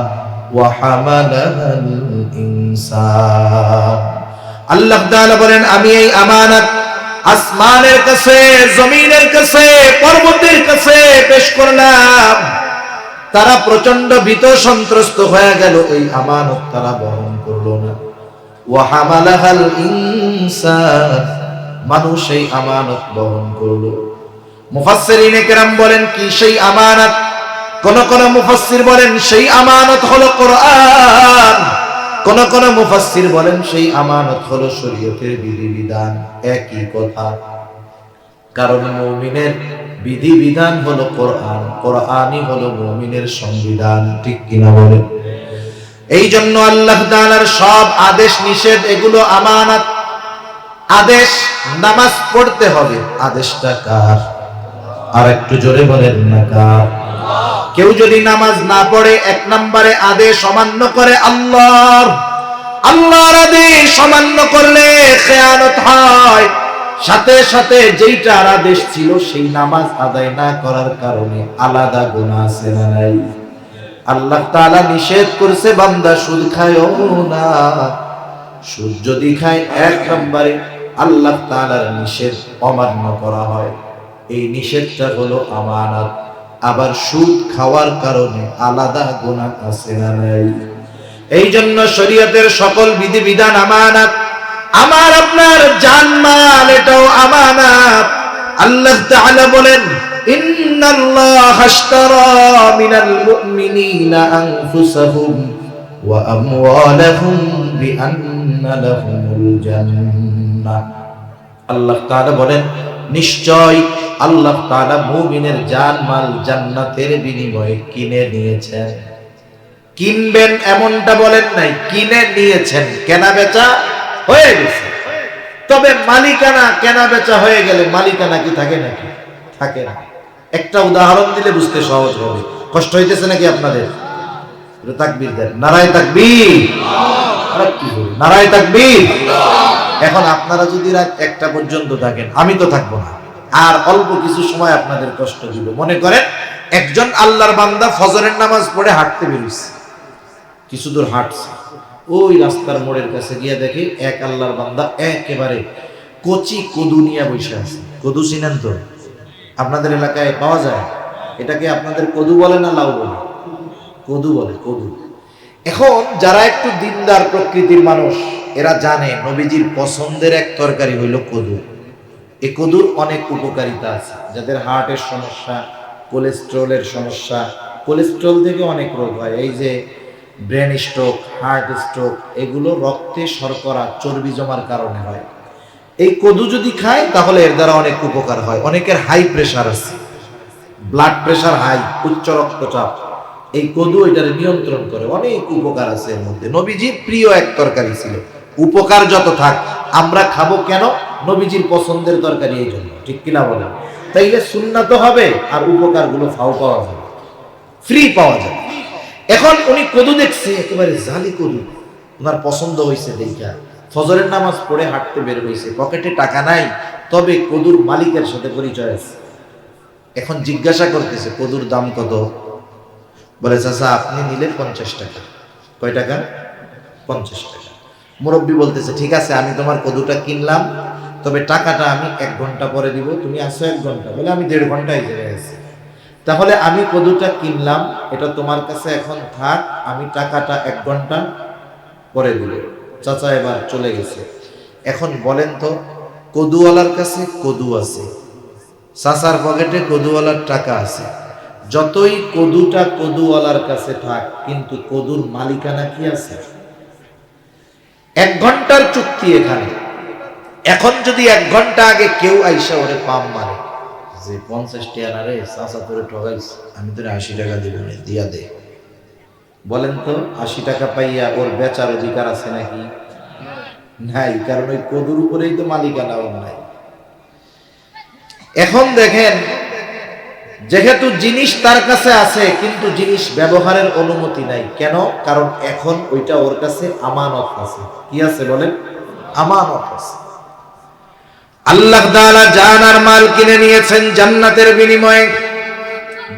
ওয়া হামালাহাল ইনসান। আল্লাহ তাআলা বলেন, আমি এই আমানত আসমানের কাছে, জমিনের কাছে, পর্বতের কাছে পেশ করলাম। তারা প্রচন্ড ভীত সন্ত্রস্ত হয়ে গেল, এই আমানত তারা বহন করলো না। ওয়া হামালাহাল ইনসান, মানুষ এই আমানত বহন করলো। মুফাসসিরিনে কেরাম বলেন, কি সেই আমানত? কোন কোন মুফাসসির বলেন সেই আমানত হলো কোরআন, কোন কোন মুফাসসির বলেন সেই আমানত হলো শরীয়তের বিধিবিধান। একই কথা, কারণ মুমিনের বিধিবিধান হলো কোরআন, কোরআনই হলো মুমিনের সংবিধান। ঠিক কিনা বলেন? এই জন্য আল্লাহ তাআলার সব আদেশ নিষেধ এগুলো আমানত। আদেশ নামাজ পড়তে হবে, আদেশটা কার? আর একটু জোরে বলেন না, কার? কেউ যদি নামাজ না পড়ে, এক নম্বরে আদেশ অমান্য করে আল্লাহর। আল্লাহর আদেশ অমান্য করলে খেয়ানত হয়। সাথে সাথে যেইটার আদেশ ছিল সেই নামাজ আদায় না করার কারণে আলাদা গুনাহ আছে না নাই? আল্লাহ তাআলা নিষেধ করছে, বান্দা সুদ খায়ও না। সুদ যদি খায়, এক নম্বরে আল্লাহ তাআলার নিষেধ অমান্য করা হয়। এই নিষেধটা হলো আমানত। আবার সুদ খাওয়ার কারণে আলাদা গুনাহ আছে না নাই? এই জন্য শরীয়তের সকল বিধিবিধান আমানত। আমার আপনার জানমাল এটাও আমানত। আল্লাহ তাআলা বলেন, ইন্নাল্লাহা আশতারা মিনাল মুমিনিনা আনফুসাহুম ওয়া আমওয়ালাহুম বিআন্না লাহুমুল জান্নাহ। আল্লাহ তাআলা বলেন, নিশ্চয় আল্লাহ তাআলা মুমিনের জানমাল জান্নাতের বিনিময়ে কিনে নিয়েছেন। কিনবেন এমনটা বলেন নাই, কিনে নিয়েছেন। কেনা বেচা হয়ে গেছে, তবে মালিকানা, কেনা বেচা হয়ে গেলে মালিকানা কি থাকে নাকি? থাকে না। একটা উদাহরণ দিলে বুঝতে সহজ হবে। কষ্ট হইতেছে নাকি আপনাদের? তাকবীর দেন, নারায়ে তাকবীর। আর কি বলি, নারায়ে তাকবীর। এখন আপনারা যদি রাত 1টা পর্যন্ত থাকেন, আমি তো থাকবো না, আর অল্প কিছু সময় আপনাদের কষ্ট দিব। মনে করেন একজন আল্লাহর বান্দা ফজরের নামাজ পড়ে হাঁটতে বেরিয়েছে, কিছু দূর হাঁটছে, ওই রাস্তার মোড়ের কাছে গিয়ে দেখে এক আল্লাহর বান্দা একেবারে কচি কদু নিয়ে বসে আছে। কদু চিনেন তো? আপনাদের এলাকায় পাওয়া যায়। এটাকে আপনাদের কদু বলে না লাউ বলে? কদু বলে, কদু। এখন যারা একটু দিনদার প্রকৃতির মানুষ, এরা জানে নবীজির পছন্দের এক তরকারি হইল কদু। এই কদুর অনেক উপকারিতা আছে। যাদের হার্টের সমস্যা, কোলেস্ট্রলের সমস্যা, কোলেস্ট্রল থেকে অনেক রোগ হয়, এই যে ব্রেন স্ট্রোক, হার্ট স্ট্রোক, এগুলো রক্তে শর্করা, চর্বি জমার কারণে হয়। এই কদু যদি খায় তাহলে এর দ্বারা অনেক উপকার হয়। অনেকের হাই প্রেশার আছে, ব্লাড প্রেশার হাই, উচ্চ রক্তচাপ, এই কদু এটার নিয়ন্ত্রণ করে। অনেক উপকার আছে এর মধ্যে। নবীজির প্রিয় এক তরকারি ছিল। উপকার যত থাক, আমরা খাবো কেন? নবীজির পছন্দের তরকারি, এই জন্য। ঠিক কিনা বলেন? তাইলে সুন্নাত হবে আর উপকার গুলো ফাও পাওয়া যাবে। ফ্রি পাওয়া যায়। এখন উনি কদু দেখছে, একেবারে জালি কদু, ওনার পছন্দ হয়েছে দেখা ফজরের নামাজ পড়ে হাঁটতে বের হয়েছে, পকেটে টাকা নাই, তবে কদুর মালিকের সাথে পরিচয় আছে। এখন জিজ্ঞাসা করতেছে কদুর দাম কত? বলে চাচা আপনি নিলে 50 টাকা। কয় টাকা? 50 টাকা। মুরব্বী বলতেছে ঠিক আছে, আমি তোমার কদুটা কিনলাম, তবে টাকাটা আমি 1 ঘন্টা পরে দিব। তুমি আসো 1 ঘন্টা? বলে আমি 1.5 ঘন্টা এই জায়গায় আছি। তাহলে আমি কদুটা কিনলাম, এটা তোমার কাছে এখন থাক, আমি টাকাটা 1 ঘন্টা পরে দিব। চাচা এবার চলে গেছে। এখন বলেন তো, কদুওয়ালার কাছে কদু আছে, চাচার পকেটে কদুওয়ালার টাকা আছে, যতই কদুটা কদুওয়ালার কাছে থাক, কিন্তু কদুর মালিকানা কি আছে? 1 ঘন্টার চুক্তি এখানে। এখন যদি 1 ঘন্টা আগে কেউ আইসা ওরে পাম মারে যে 50 টাকা না রে, চাচা তোরে ঠগাইছ, আমি তোরে 80 টাকা দিব না, দিয়া দে। বলেন তো 80 টাকা পাইয়া ওর বেচার অধিকার আছে নাকি? নাই, কারণ ওই কদুর উপরেই তো মালিকানা ওর নাই। এখন দেখেন, যেহেতু জিনিস তার কাছে আছে কিন্তু জিনিস ব্যবহারের অনুমতি নাই, কেন? কারণ এখন ওইটা ওর কাছে আমানত আছে। কি আছে বলেন? আমানত আছে। আল্লাহ তাআলা জান আর মাল কিনে নিয়েছেন জান্নাতের বিনিময়ে।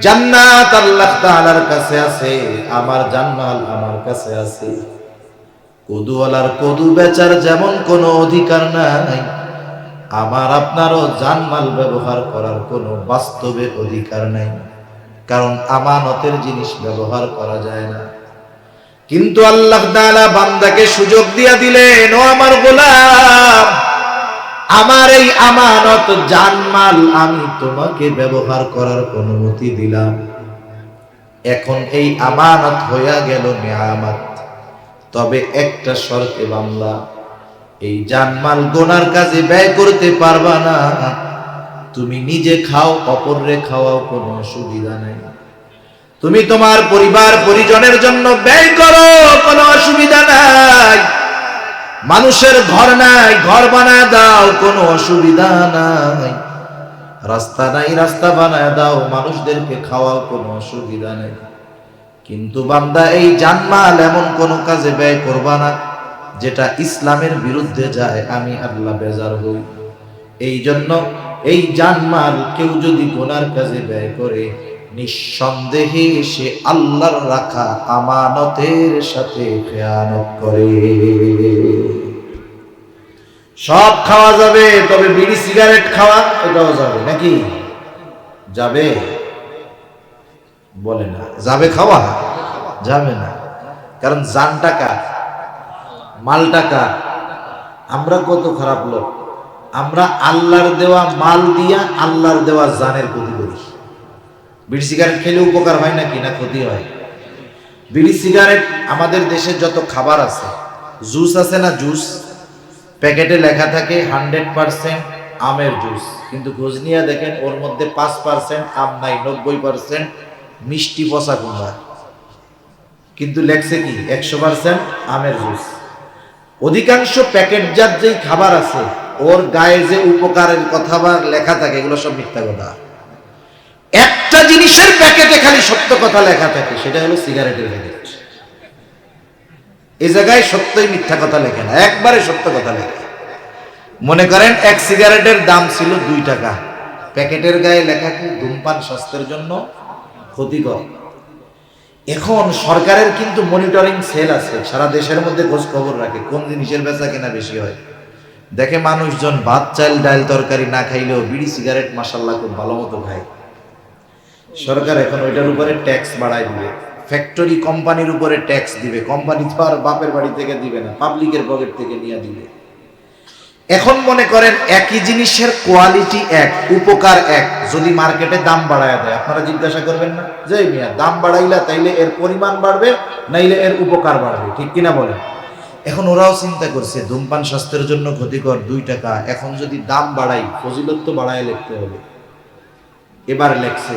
জান্নাত আল্লাহ তাআলার কাছে আছে, আমার জান্নাত আমার কাছে আছে। কদুওয়ালার কদু বেচার যেমন কোনো অধিকার নাই, আমার আপনারও জানমাল ব্যবহার করার কোনো বাস্তবে অধিকার নাই, কারণ আমানতের জিনিস ব্যবহার করা যায় না। কিন্তু আল্লাহ তাআলা বান্দাকে সুযোগ দিয়া দিলেন, ও আমার গোলাম, আমার এই আমানত জানমাল আমি তোমাকে ব্যবহার করার অনুমতি দিলাম। এখন এই আমানত হইয়া গেল নিয়ামত, তবে একটা শর্তে বান্দা, এই জানমাল গোনার কাজে ব্যয় করতে পারবা না। তুমি নিজে খাও, অপররে খাওয়াও, কোনো অসুবিধা নাই। তুমি তোমার পরিবার পরিজনের জন্য ব্যয় করো, কোনো অসুবিধা নাই। মানুষের ঘর নাই, ঘর বানায় দাও, কোনো অসুবিধা নাই। রাস্তা নাই, রাস্তা বানায় দাও, মানুষদেরকে খাওয়াও, কোনো অসুবিধা নাই। কিন্তু বান্দা এই জানমাল এমন কোনো কাজে ব্যয় করবা না যেটা ইসলামের বিরুদ্ধে যায়, আমি আল্লাহ বেজার হই। এই জন্য এই জানমাল কেউ যদি গুনার কাজে ব্যয় করে, নিঃসন্দেহে সে আল্লাহর রাখা আমানতের সাথে খেয়ানত করে। সব খাওয়া যাবে, তবে বিড়ি সিগারেট খাওয়া এটাও যাবে নাকি? যাবে? বলে না যাবে, খাওয়া যাবে না। কারণ জান টাকা, মাল টাকা। আমরা কত খারাপ লোক, আমরা আল্লাহর দেওয়া মাল দিয়া আল্লাহর দেওয়া জানের ক্ষতি করি। বিড়ি সিগারেট খেলে উপকার হয় নাকি, না ক্ষতি হয়? বিড়ি সিগারেট, আমাদের দেশে যত খাবার আছে, জুস আছে না, জুস প্যাকেটে লেখা থাকে 100% আমের জুস, কিন্তু খোঁজ নিয়ে দেখেন ওর মধ্যে 5% আম নাই, 90% মিষ্টি পচা কুমড়া, কিন্তু লেখছে কি 100% আমের জুস। অধিকাংশ প্যাকেটজাত যেই খাবার আছে, ওর গায়ে যে উপকারের কথা বা লেখা থাকে, এগুলো সব মিথ্যা কথা। একটা জিনিসের প্যাকেটে খালি সত্য কথা লেখা থাকে, সেটা হলো সিগারেটের প্যাকেট। এই জায়গায় সত্যই মিথ্যা কথা লেখে না, একবারে সত্য কথা লেখে। মনে করেন এক সিগারেটের দাম ছিল 2 টাকা, প্যাকেটের গায়ে লেখা কি ধূমপান স্বাস্থ্যের জন্য ক্ষতিকর। এখন সরকারের কিন্তু মনিটরিং সেল আছে, সারা দেশের মধ্যে খোঁজ খবর রাখে কোন জিনিসের বেচা কেনা বেশি হয়। দেখে মানুষজন ভাত চাল ডাল তরকারি না খাইলেও বিড়ি সিগারেট মাশাআল্লাহ খুব ভালো মতো খায়। সরকার এখন ওইটার উপরে ট্যাক্স বাড়ায় দিবে, ফ্যাক্টরি কোম্পানির উপরে ট্যাক্স দিবে। কোম্পানি তো আর বাপের বাড়ি থেকে দিবে না, পাবলিকের পকেট থেকে নিয়ে দিবে। এখন মনে করেন একই জিনিসের কোয়ালিটি এক, উপকার এক, যদি মার্কেটে দাম বাড়ায় দেয়, আপনারা জিজ্ঞাসা করবেন না যে মিয়া দাম বাড়াইলা তাইলে এর পরিমাণ বাড়বে নাইলে এর উপকার বাড়বে, ঠিক কিনা বলেন? এখন ওরাও চিন্তা করছে ধূমপান স্বাস্থ্যের জন্য ক্ষতিকর 2 টাকা, এখন যদি দাম বাড়াই, ফজিলত তো বাড়ায় লিখতে হবে। এবার লেখছে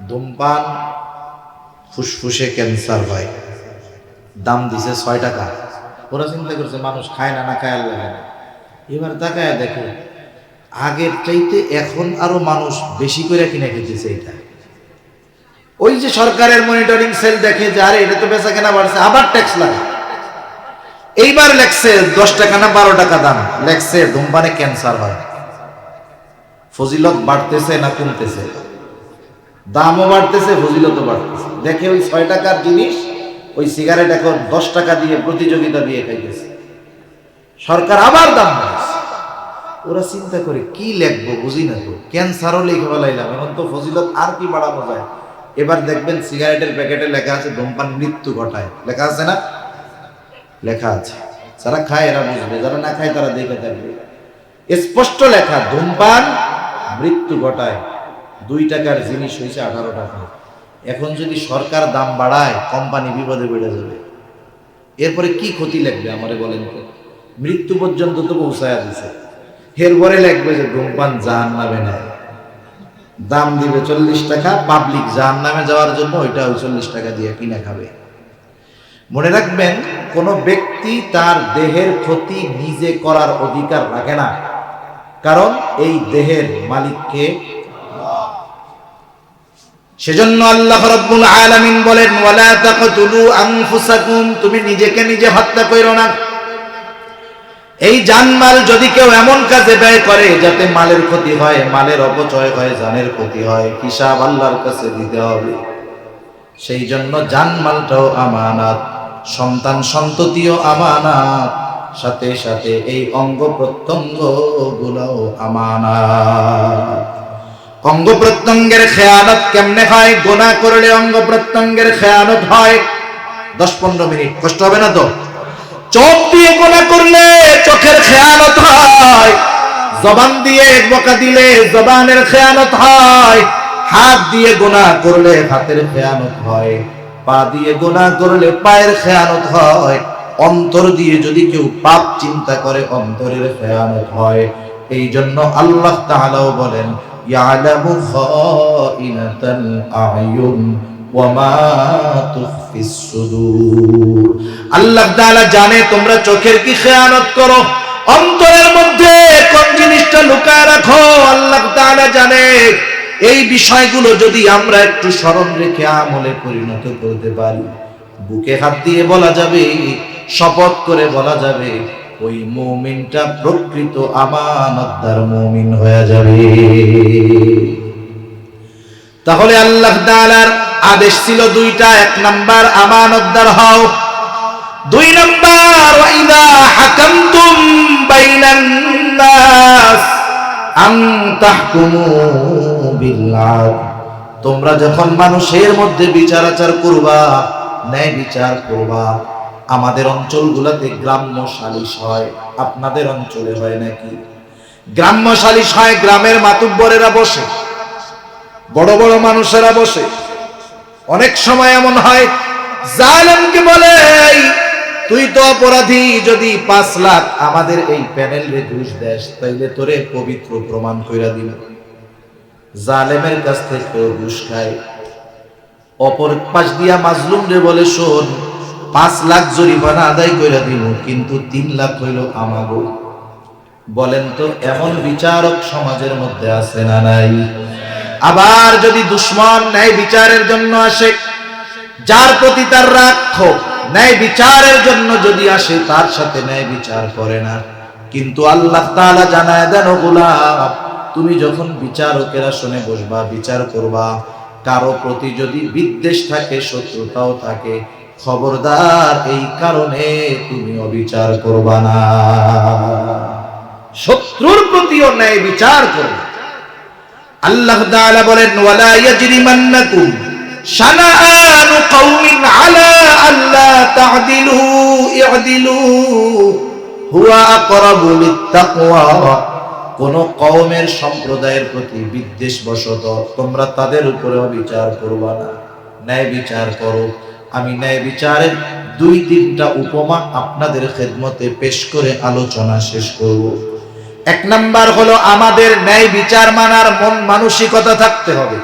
ধূমপান ফুসফুসে ক্যান্সার হয়, দাম দিছে 6 টাকা। ওরা চিন্তা করছে মানুষ খায় না, না খায় আল্লাহ জানে। এবার তাকায় দেখে আগের চাইতে এখন আরো মানুষ বেশি করে কিনে খেতেছে এটা। ওই যে সরকারের মনিটরিং সেল দেখে যে আরে এটা তো বেচা কেনা বাড়ছে, আবার ট্যাক্স লাগে। এইবার লেখছে 10 টাকা না 12 টাকা দাম, লেখছে ধূমপানে ক্যান্সার হয়। ফজিলত বাড়তেছে না কমতেছে? দামও বাড়তেছে, ফজিলতও বাড়তেছে। দেখে ওই 6 টাকার জিনিস ওই সিগারেট এখন 10 টাকা দিয়ে প্রতিযোগিতা দিয়ে খাইতেছে। সরকার আবার দাম বাড়াচ্ছে। ওরা চিন্তা করে কি লিখবো বুঝি না তো, ক্যান্সারও লিখে ফেলাইলাম, এখন তো ফজিলত আর কি বাড়ানো যায়। এবার দেখবেন সিগারেটের প্যাকেটে লেখা আছে ধূমপান মৃত্যু ঘটায়, লেখা আছে না? লেখা আছে। যারা খায় এরা বুঝবে, যারা না খায় তারা দেখে থাকবে। স্পষ্ট লেখা ধূমপান মৃত্যু ঘটায়। 2 টাকার জিনিস হয়েছে 18 টাকা। এখন যদি সরকার দাম বাড়ায় কোম্পানি বিপদে পড়ে যাবে। এরপরে কি ক্ষতি লাগবে আমারে বলেন তো? মৃত্যু পর্যন্ত তো পৌঁছায়া দিছে, এরপরে লাগবে যে ধূমপান জাহান্নামে নেয়, দাম দিবে 40 টাকা, পাবলিক জাহান্নামে যাওয়ার জন্য ওইটা 40 টাকা দিয়ে কিনে খাবে। মনে রাখবেন, কোন ব্যক্তি তার দেহের ক্ষতি নিজে করার অধিকার রাখে না, কারণ এই দেহের মালিককে। সেজন্য আল্লাহ রাব্বুল আলামিন বলেন ওয়ালা তাকতুলু আনফুসাকুম, তুমি নিজেকে নিজে হত্যা কইরো না। এই জানমাল যদি কেউ এমন কাজে ব্যয় করে যাতে মালের ক্ষতি হয়, মালের অপচয় হয়, জানের ক্ষতি হয়, হিসাব আল্লাহর কাছে দিতে হবে। সেই জন্য জানমালটাও আমানত, সন্তান সন্ততিও আমানত, সাথে সাথে এই অঙ্গ প্রত্যঙ্গ গুলোও আমানত। অঙ্গ প্রত্যঙ্গের খেয়ানত কেমনে হয়? গুনাহ করলে অঙ্গ প্রত্যঙ্গের খেয়ানত হয়। 10-15 মিনিট কষ্ট হবে না তো? চোখ দিয়ে গুনাহ করলে চোখের খেয়ানত হয়, জবান দিয়ে বকা দিলে জবানের খেয়ানত হয়, হাত দিয়ে গুনাহ করলে হাতের খেয়ানত হয়, পা দিয়ে গুনাহ করলে পায়ের খেয়ানত হয়, অন্তর দিয়ে যদি কেউ পাপ চিন্তা করে অন্তরের খেয়ানত হয়। এই জন্য আল্লাহ তাআলাও বলেন ইয়ালামু খাইনাতাল আয়ুন ওয়া মা তুখফিস সুদূর। আল্লাহ তাআলা জানে তোমরা চোখের কি খেয়ানত করো, অন্তরের মধ্যে কোন জিনিসটা লুকায় রাখো, আল্লাহ তাআলা জানে। এই বিষয়গুলো যদি আমরা একটু স্মরণ রেখে আমলে পরিণত করতে পারি, বুকে হাত দিয়ে বলা যাবে, শপথ করে বলা যাবে, ওই মুমিনটা প্রকৃত আমানতদার মুমিন হয়ে যাবে। তাহলে আল্লাহ তাআলার আদেশ ছিল 2টা। 1 নাম্বার আমানতদার হও, 2 নাম্বার ওয়াইদা হাকামতুম বাইনান নাস আন তাহকুমু বিল আদল, তোমরা যখন মানুষের মধ্যে বিচার আচার করবা, ন্যায় বিচার করবা। আমাদের অঞ্চলগুলোতে গ্রাম্য সালিশ হয়, আপনাদের অঞ্চলে হয় নাকি? গ্রাম্য সালিশ হয়, গ্রামের মাতুব্বরেরা বসে, বড় বড় মানুষেরা বসে। অনেক সময় এমন হয় জালেমকে বলে তুই তো অপরাধী, যদি 5 লাখ আমাদের এই প্যানেলে ঘুষ দেশ তাইলে তোরে পবিত্র প্রমাণ কইরা দিব। জালেমের কাছ থেকে ঘুষ খায়, অপর পাশ দিয়া মাজলুম রে বলে শোন 5 লাখ জরিমানা আদায় কইরা দিব, কিন্তু 3 লাখ হইল আমাগো। বলেন তো এমন বিচারক সমাজের মধ্যে আছে না নাই? আবার যদি দুশমন ন্যায় বিচারের জন্য আসে, যার প্রতি তার রাগ ক্ষোভ, ন্যায় বিচারের জন্য যদি আসে, তার সাথে ন্যায় বিচার করে না। কিন্তু আল্লাহ তাআলা জানায় দেন ও গোলাম, তুমি যখন বিচারকের আসনে বসবা, বিচার করবা, কারো প্রতি যদি বিদ্বেষ থাকে, শত্রুতাও থাকে, খবরদার এই কারণে তুমি অবিচার করবা না। শত্রুর প্রতিও ন্যায় বিচার করবে। আল্লাহ তাআলা বলেন ওয়ালা ইয়াজরিমান্নাকুম শানাআনু কওমিন আলা আল্লা তা'দিলু ই'দিলু হুয়া আকরাবু লিত-তাকওয়া, কোন কওমের সম্প্রদায়ের প্রতি বিদ্বেষ বশত তোমরা তাদের উপরে বিচার করবা না, ন্যায় বিচার করো। আমি ন্যায় বিচারের 2-3টা উপমা আপনাদের খেদমতে পেশ করে আলোচনা শেষ করব। 1 নাম্বার হলো আমাদের ন্যায় বিচার মানার মন মানসিকতা থাকতে হবে।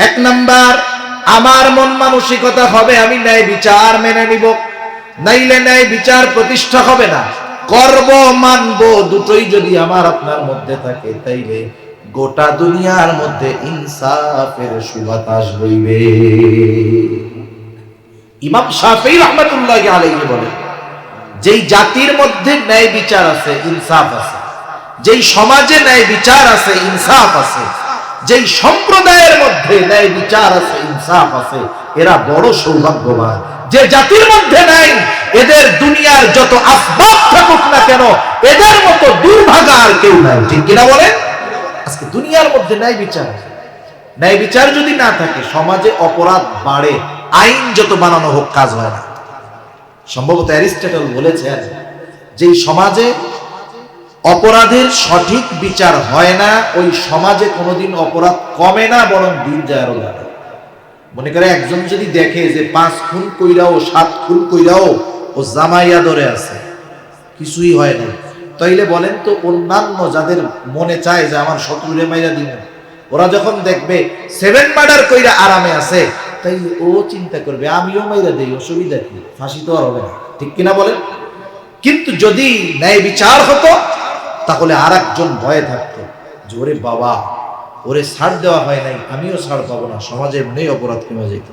1 নাম্বার আমার মন মানসিকতা হবে আমি ন্যায় বিচার মেনে নিব, নাইলে ন্যায় বিচার প্রতিষ্ঠা হবে না। করব মানব দুটোই যদি আমার আপনার মধ্যে থাকে, তাইলে গোটা দুনিয়ার মধ্যে ইনসাফের সুবাতাস বইবে। ইমাম শাফিঈ রাহমাতুল্লাহি আলাইহি বলেন, যেই জাতির মধ্যে ন্যায় বিচার আছে, ইনসাফ আছে, যেই সমাজে ন্যায় বিচার আছে, ইনসাফ আছে, যেই সম্প্রদায়ের মধ্যে ন্যায় বিচার আছে, ইনসাফ আছে, এরা বড় সৌভাগ্যবান। যে জাতির মধ্যে নাই, এদের দুনিয়ার যত আসবাব থাকুক না কেন, এদের মতো দুর্ভাগা আর কেউ নাই। ঠিক কিনা বলেন? আজকে দুনিয়ার মধ্যে ন্যায় বিচার, ন্যায় বিচার যদি না থাকে, সমাজে অপরাধ বাড়ে, আইন যত বানানো হোক কাজ হয় না। সম্ভবত অ্যারিস্টটল বলেছেন, যেই সমাজে অপরাধের সঠিক বিচার হয় না, ওই সমাজে কোনোদিন অপরাধ কমে না, বরং দিন যায় আরো বাড়ে। মনে করে একজন যদি দেখে যে 5 খুন কইরাও 7 খুন কইরাও ও জামাইয়া ধরে আছে, কিছুই হয় না, তাইলে বলেন তো অন্যান্য যাদের মনে চায় যে আমার শত্রুরে মাইরা দিন, ওরা যখন দেখবে 7 মার্ডার কইরা আরামে আছে, তাইলে ও চিন্তা করবে আমিও মাইরা দেই, অসুবিধা কি, ফাঁসি তো আর হবে না। ঠিক কিনা বলেন? কিন্তু যদি ন্যায় বিচার হতো, তাহলে আর একজন ভয়ে থাকতো যে ওরে বাবা, ওরে ছাড় দেওয়া হয় নাই, আমিও ছাড় পাবো না, সমাজে এমনি অপরাধ কমে যেত।